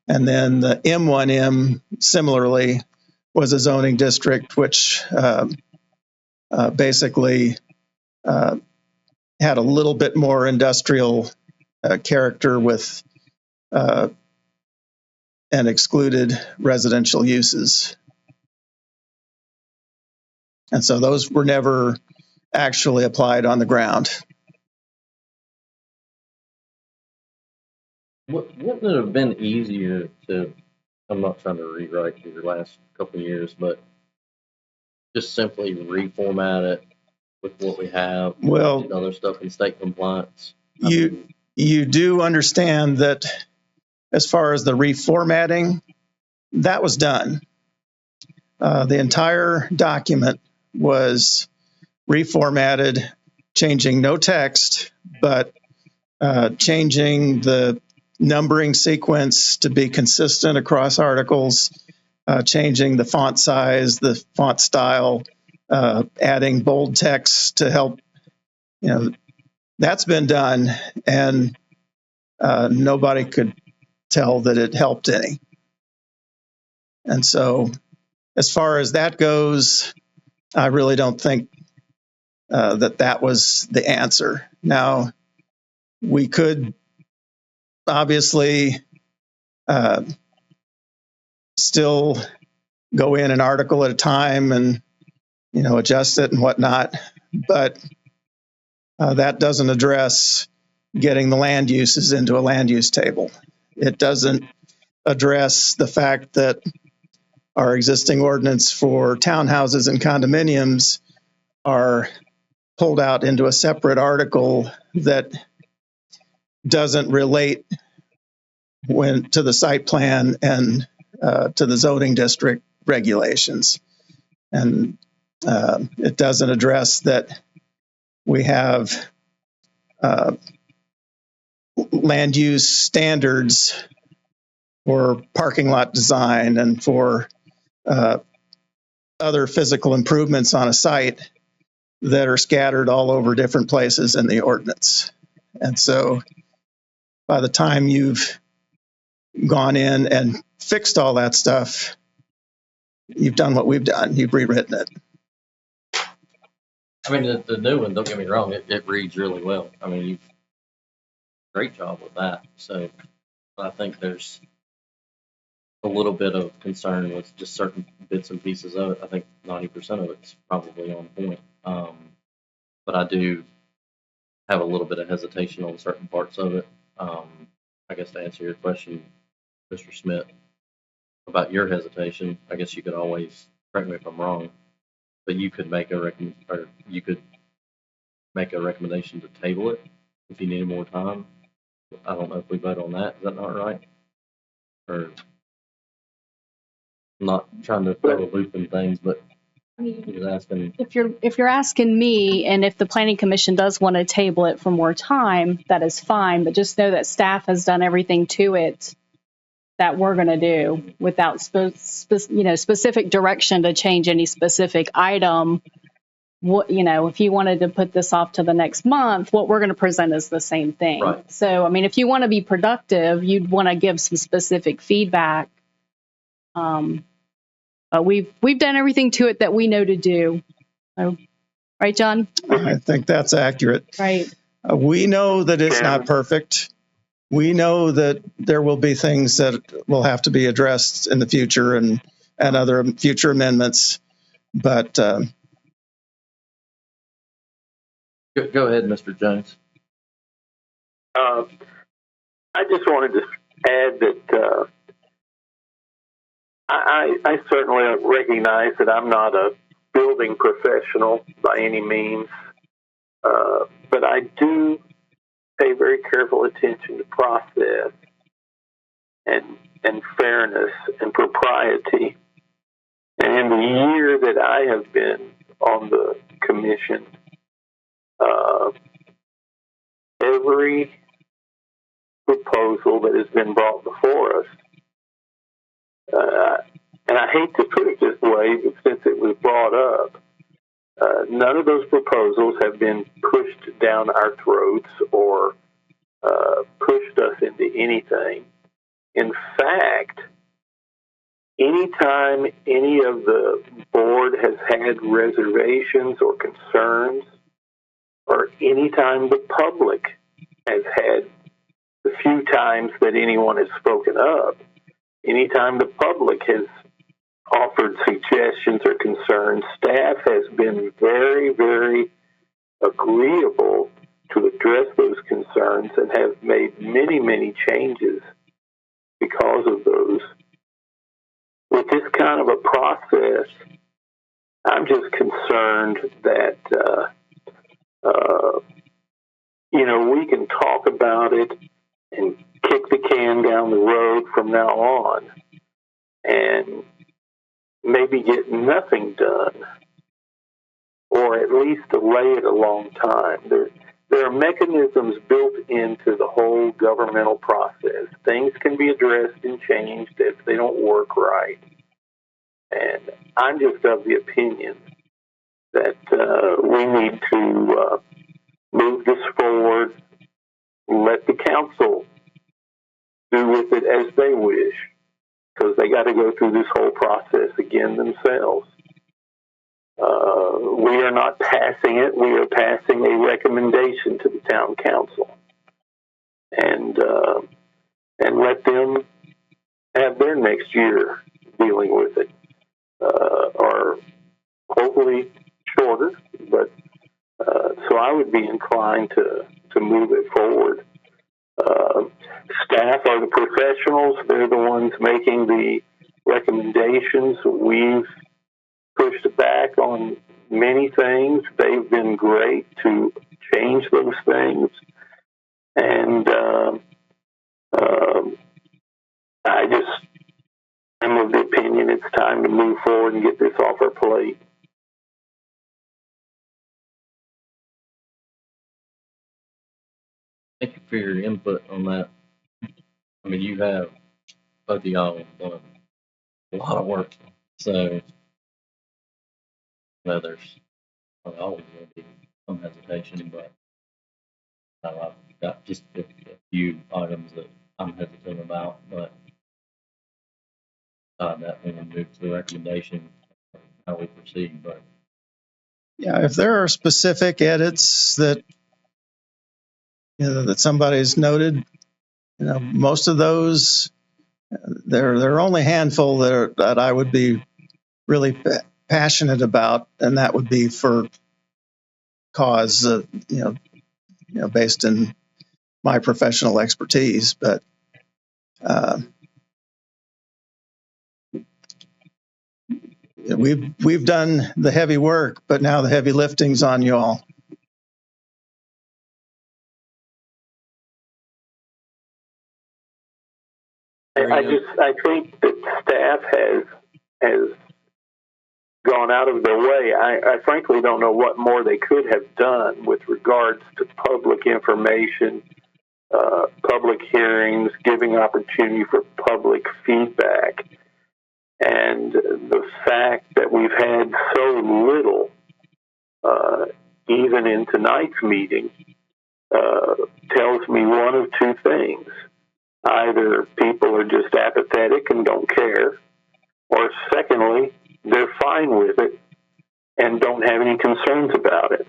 And then the M1M, similarly, was a zoning district which basically had a little bit more industrial character with and excluded residential uses. And so those were never actually applied on the ground. Wouldn't it have been easier to, I'm not trying to rewrite your last couple of years, but just simply reformat it with what we have, Well, and other stuff in state compliance? You do understand that as far as the reformatting, that was done. The entire document was reformatted, changing no text, but changing the numbering sequence to be consistent across articles, changing the font size, the font style, adding bold text to help. That's been done, and nobody could tell that it helped any. And so, as far as that goes, I really don't think that was the answer. Now, we could obviously still go in an article at a time and adjust it and whatnot, but that doesn't address getting the land uses into a land use table. It doesn't address the fact that our existing ordinance for townhouses and condominiums are pulled out into a separate article that doesn't relate to the site plan and to the zoning district regulations. And it doesn't address that we have land use standards for parking lot design and for other physical improvements on a site that are scattered all over different places in the ordinance. And so by the time you've gone in and fixed all that stuff, you've done what we've done. You've rewritten it. I mean, the new one, don't get me wrong, it reads really well. I mean, you've great job with that. So I think there's a little bit of concern with just certain bits and pieces of it. I think 90% of it's probably on point. But I do have a little bit of hesitation on certain parts of it. I guess to answer your question, Mr. Smith, about your hesitation, I guess you could always correct me if I'm wrong, but you could make you could make a recommendation to table it if you needed more time. I don't know if we vote on that. Is that not right? Or I'm not trying to throw a loop in things, but he was asking. If you're asking me, and if the planning commission does want to table it for more time, that is fine. But just know that staff has done everything to it that we're going to do without specific direction to change any specific item. What, if you wanted to put this off to the next month, what we're going to present is the same thing. Right. So, I mean, if you want to be productive, you'd want to give some specific feedback. But we've done everything to it that we know to do. So, right, John? I think that's accurate. Right. We know that it's not perfect. We know that there will be things that will have to be addressed in the future and other future amendments. But Go ahead, Mr. Jones. I just wanted to add that I certainly recognize that I'm not a building professional by any means, but I do pay very careful attention to process and fairness and propriety. And in the year that I have been on the commission, every proposal that has been brought before us, and I hate to put it this way, but since it was brought up, none of those proposals have been pushed down our throats or pushed us into anything. In fact, anytime any of the board has had reservations or concerns, or anytime the public has had the few times that anyone has spoken up, anytime the public has offered suggestions or concerns, staff has been very, very agreeable to address those concerns and have made many, many changes because of those. With this kind of a process, I'm just concerned that, we can talk about it and kick the can down the road from now on and maybe get nothing done, or at least delay it a long time. There are mechanisms built into the whole governmental process. Things can be addressed and changed if they don't work right. And I'm just of the opinion that we need to move this forward, let the council do with it as they wish, because they got to go through this whole process again themselves. We are not passing it. We are passing a recommendation to the town council, and let them have their next year dealing with it, or hopefully shorter. But so I would be inclined to move it forward. Staff are the professionals. They're the ones making the recommendations. We've pushed back on many things. They've been great to change those things. And I just am of the opinion it's time to move forward and get this off our plate. Thank you for your input on that. I mean, you have both of y'all done a lot of work, so there's always going to be some hesitation, but I've got just a few items that I'm hesitant about, but that when we move to the recommendation, how we proceed, but Yeah, if there are specific edits that, that somebody's noted, most of those, there are only a handful that I would be really passionate about, and that would be for cause, based in my professional expertise. But we've done the heavy work, but now the heavy lifting's on you all. I think that staff has gone out of their way. I frankly don't know what more they could have done with regards to public information, public hearings, giving opportunity for public feedback. And the fact that we've had so little, even in tonight's meeting, tells me one of two things. Either people are just apathetic and don't care, or secondly, they're fine with it and don't have any concerns about it.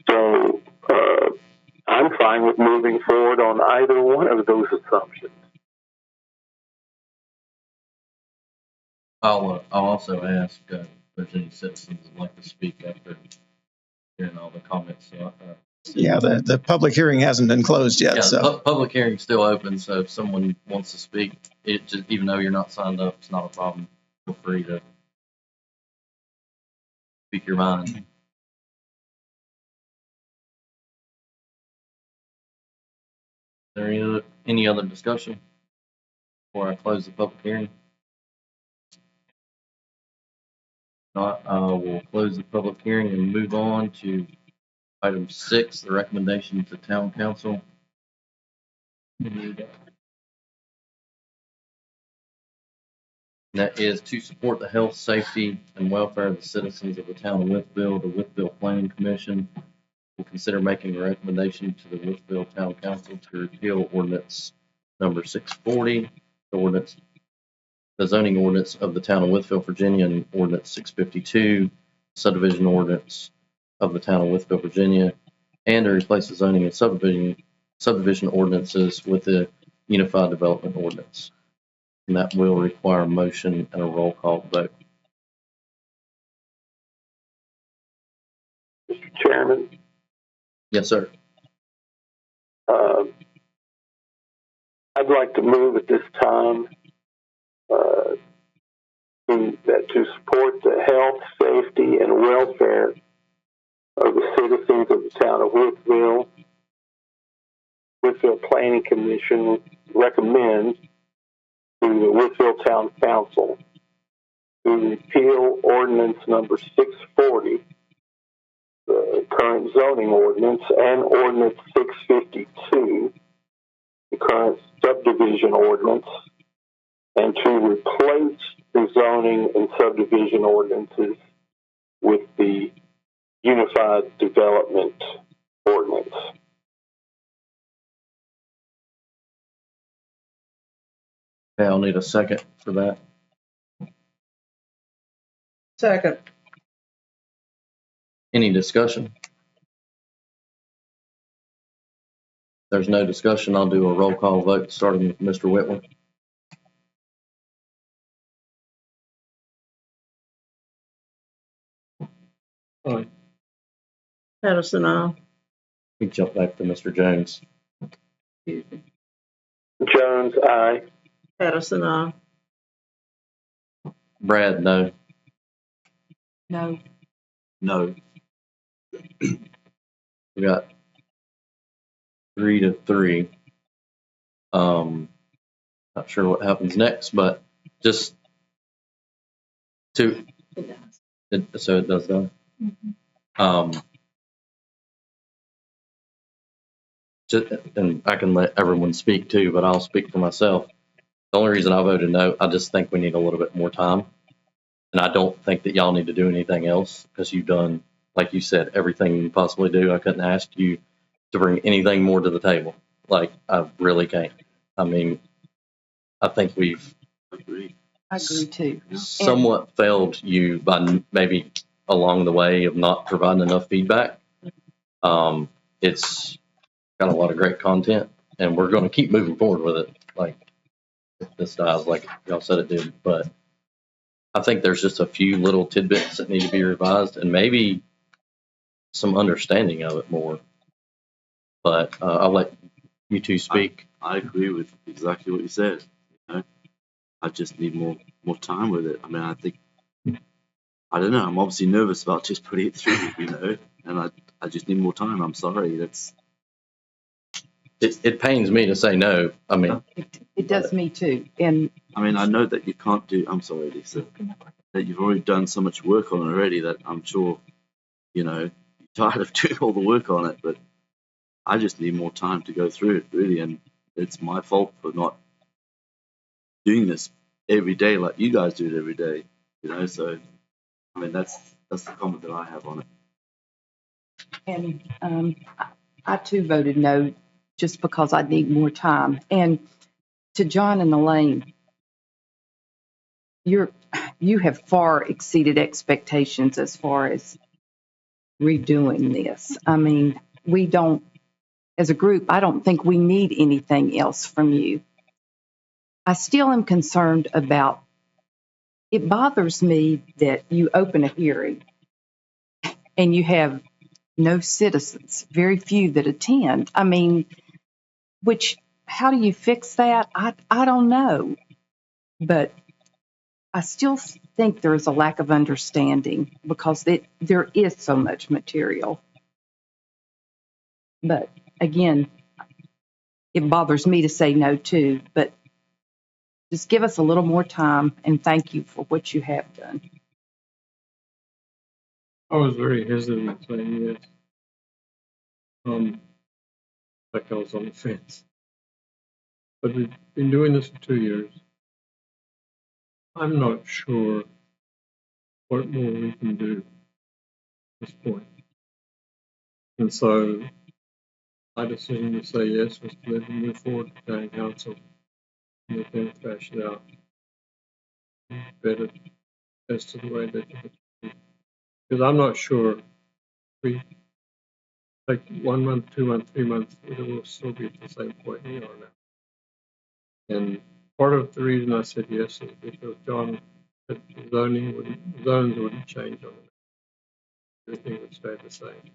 So I'm fine with moving forward on either one of those assumptions. I'll also ask if there's any citizens that would like to speak after hearing all the comments. Yeah, the public hearing hasn't been closed yet. Yeah, So public hearing's still open, so if someone wants to speak, even though you're not signed up, it's not a problem. Feel free to speak your mind. Is there any other discussion before I close the public hearing? If not, we'll close the public hearing and move on to item 6, the recommendation to town council. That is to support the health, safety, and welfare of the citizens of the town of Wytheville. The Wytheville Planning Commission will consider making a recommendation to the Wytheville Town Council to repeal ordinance number 640, the zoning ordinance of the town of Wytheville, Virginia, and ordinance 652, subdivision ordinance of the town of Wytheville, Virginia, and to replace the zoning and subdivision ordinances with the unified development ordinance. And that will require a motion and a roll call vote. Mr. Chairman, Yes, sir. I'd like to move at this time to support the health, safety, and welfare of the citizens of the town of Wytheville. Wytheville Planning Commission recommends to the Wytheville Town Council to repeal ordinance number 640, the current zoning ordinance, and ordinance 652, the current subdivision ordinance, and to replace the zoning and subdivision ordinances with the unified development ordinance. Okay, I'll need a second for that. Second. Any discussion? If there's no discussion, I'll do a roll call vote, starting with Mr. Whitworth. Aye. Patterson, aye. We jump back to Mr. Jones. Jones, aye. Patterson, aye. Brad, no. No. No. We got 3-3. Not sure what happens next, but just to so it does that. And I can let everyone speak too, but I'll speak for myself. The only reason I voted no, I just think we need a little bit more time. And I don't think that y'all need to do anything else because you've done, like you said, everything you possibly do. I couldn't ask you to bring anything more to the table. Like, I really can't. I mean, I think we've I agree too. somewhat failed you by maybe along the way of not providing enough feedback. It's got a lot of great content, and we're going to keep moving forward with it. Like if this dies, like y'all said it did, but I think there's just a few little tidbits that need to be revised, and maybe some understanding of it more. But I'll let you two speak. I agree with exactly what you said. You know, I just need more time with it. I mean, I don't know. I'm obviously nervous about just putting it through, you know, and I just need more time. I'm sorry. It pains me to say no. I mean, It does me too. And I mean, I know that you can't do. I'm sorry, Lisa. That you've already done so much work on it already that I'm sure, you know, you're tired of doing all the work on it. But I just need more time to go through it, really, and it's my fault for not doing this every day like you guys do it every day. You know, so I mean, that's the comment that I have on it. And I too voted no, just because I need more time. And to John and Elaine, you have far exceeded expectations as far as redoing this. I mean, we don't, as a group, I don't think we need anything else from you. I still am concerned about, it bothers me that you open a hearing and you have no citizens, very few that attend. I mean, how do you fix that? I don't know. But I still think there is a lack of understanding because there is so much material. But again, it bothers me to say no too, but just give us a little more time and thank you for what you have done. I was very hesitant saying yes. Like I was on the fence. But we've been doing this for 2 years. I'm not sure what more we can do at this point. And so my decision to say yes was to let them move forward to town council and let them thrash it out. Better as to the way that because I'm not sure we take 1 month, 2 months, 3 months, it will still be at the same point we are now. And part of the reason I said yes is because John said the zones wouldn't change on it. Everything would stay the same.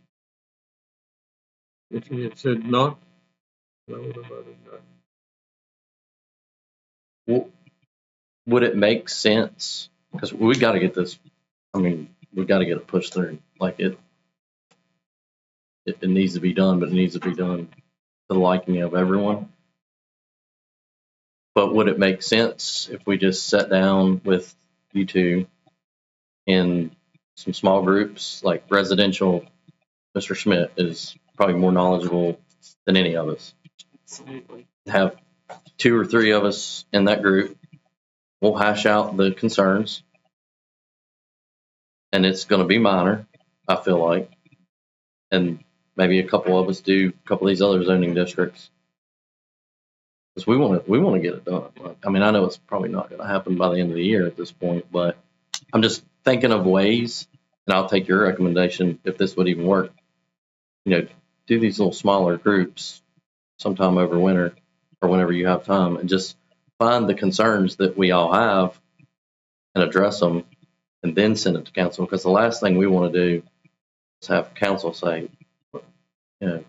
If he had said not, I would have voted no. well, would it make sense? Because we got to get this. I mean, we got to get it pushed through. Like it needs to be done, but it needs to be done to the liking of everyone. But would it make sense if we just sat down with you two in some small groups, like residential? Mr. Schmidt is probably more knowledgeable than any of us. Absolutely. Have 2 or 3 of us in that group. We'll hash out the concerns, and it's going to be minor, I feel like. And maybe a couple of us do a couple of these other zoning districts. Because we want to get it done. Like, I mean, I know it's probably not going to happen by the end of the year at this point, but I'm just thinking of ways, and I'll take your recommendation if this would even work. You know, do these little smaller groups sometime over winter or whenever you have time, and just find the concerns that we all have and address them, and then send it to council. Because the last thing we want to do is have council say, you know,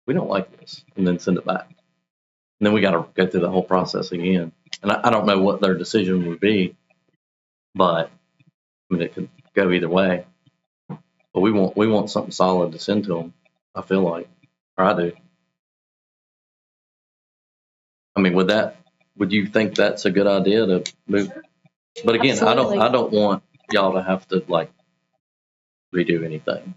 we don't like this, and then send it back. And then we got to go through the whole process again. And I don't know what their decision would be, but I mean, it could go either way. But we want something solid to send to them. I feel like, or I do. I mean, would you think that's a good idea to move? But again, Absolutely. I don't want y'all to have to like redo anything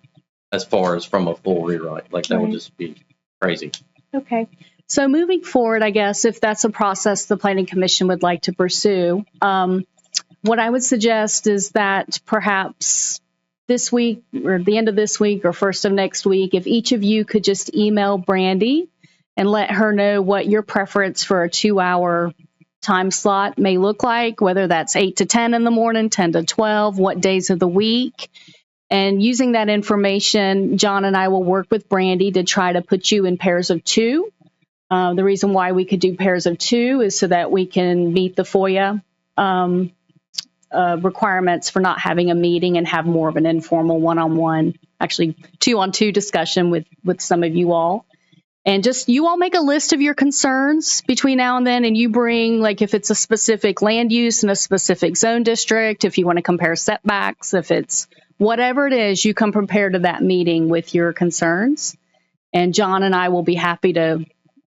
as far as from a full rewrite. Like that would Right. just be crazy. Okay. So moving forward, I guess, if that's a process the Planning Commission would like to pursue, what I would suggest is that perhaps this week or the end of this week or first of next week, if each of you could just email Brandy and let her know what your preference for a 2-hour time slot may look like, whether that's 8 to 10 in the morning, 10 to 12, what days of the week. And using that information, John and I will work with Brandy to try to put you in pairs of 2. The reason why we could do pairs of 2 is so that we can meet the FOIA requirements for not having a meeting and have more of an informal one-on-one, actually 2-on-2 discussion with some of you all. And just you all make a list of your concerns between now and then, and you bring, like, if it's a specific land use in a specific zone district, if you want to compare setbacks, if it's whatever it is, you come prepared to that meeting with your concerns. And John and I will be happy to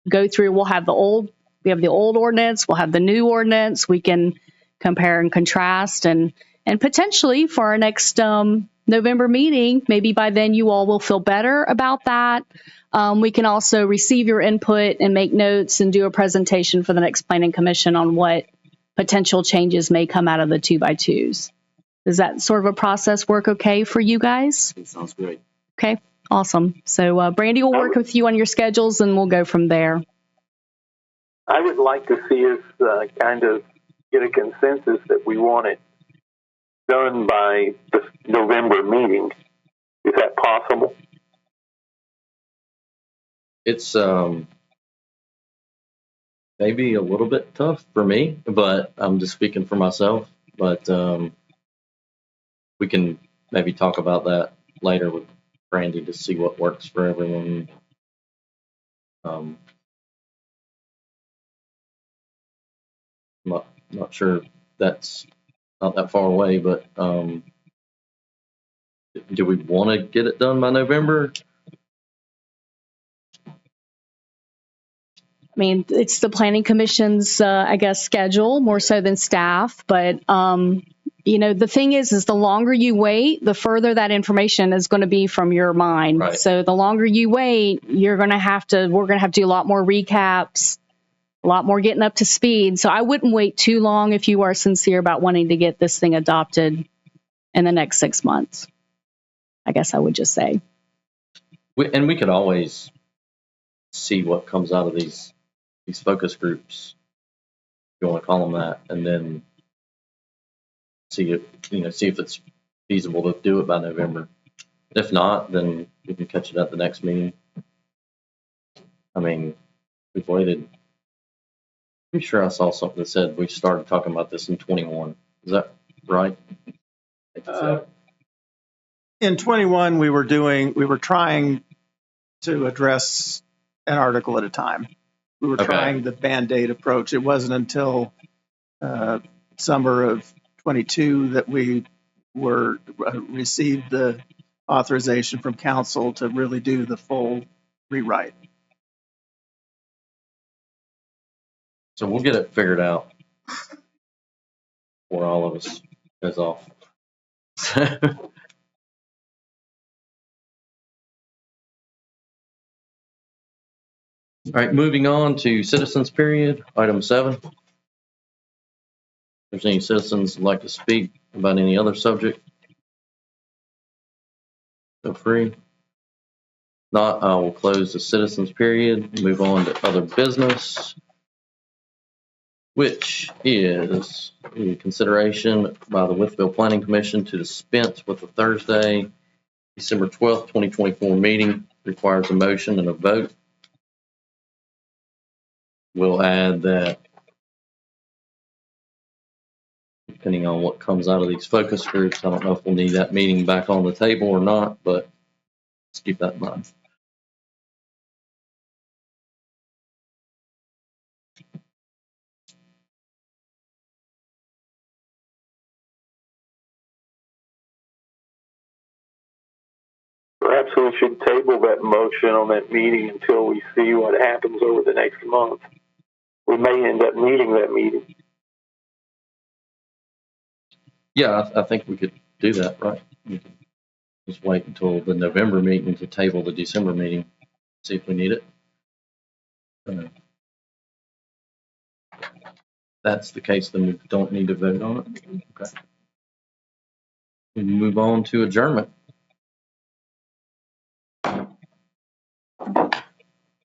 go through. We have the old ordinance, we'll have the new ordinance. We can compare and contrast, and potentially for our next November meeting, maybe by then you all will feel better about that. We can also receive your input and make notes and do a presentation for the next Planning Commission on what potential changes may come out of the 2x2s. Does that sort of a process work okay for you guys? It sounds great. Okay, awesome. So Brandy will work with you on your schedules and we'll go from there. I would like to see us kind of get a consensus that we want it done by the November meeting. Is that possible? It's maybe a little bit tough for me, but I'm just speaking for myself. But we can maybe talk about that later with Brandy to see what works for everyone. Not sure that's not that far away, but do we want to get it done by November? I mean, it's the Planning Commission's, I guess, schedule more so than staff. But, the thing is the longer you wait, the further that information is going to be from your mind. Right. So the longer you wait, we're going to have to do a lot more recaps, a lot more getting up to speed. So I wouldn't wait too long if you are sincere about wanting to get this thing adopted in the next 6 months. I guess I would just say. We could always see what comes out of these focus groups, if you want to call them that, and then see if it's feasible to do it by November. If not, then we can catch it at the next meeting. I mean, we've waited. Pretty sure I saw something that said we started talking about this in 21. Is that right? In 21, we were trying to address an article at a time. We were trying the Band-Aid approach. It wasn't until summer of 22 that we received the authorization from council to really do the full rewrite. So we'll get it figured out before all of us goes off. All right, moving on to citizens period, item 7. If there's any citizens who'd like to speak about any other subject, feel free. Not, I will close the citizens period, move on to other business, which is a consideration by the Wytheville Planning Commission to dispense with the Thursday, December 12th, 2024 meeting. Requires a motion and a vote. We'll add that, depending on what comes out of these focus groups, I don't know if we'll need that meeting back on the table or not, but let's keep that in mind. Perhaps we should table that motion on that meeting until we see what happens over the next month. We may end up needing that meeting. Yeah, I think we could do that, right? We can just wait until the November meeting to table the December meeting, see if we need it. That's the case, then we don't need to vote on it. Okay. We move on to adjournment.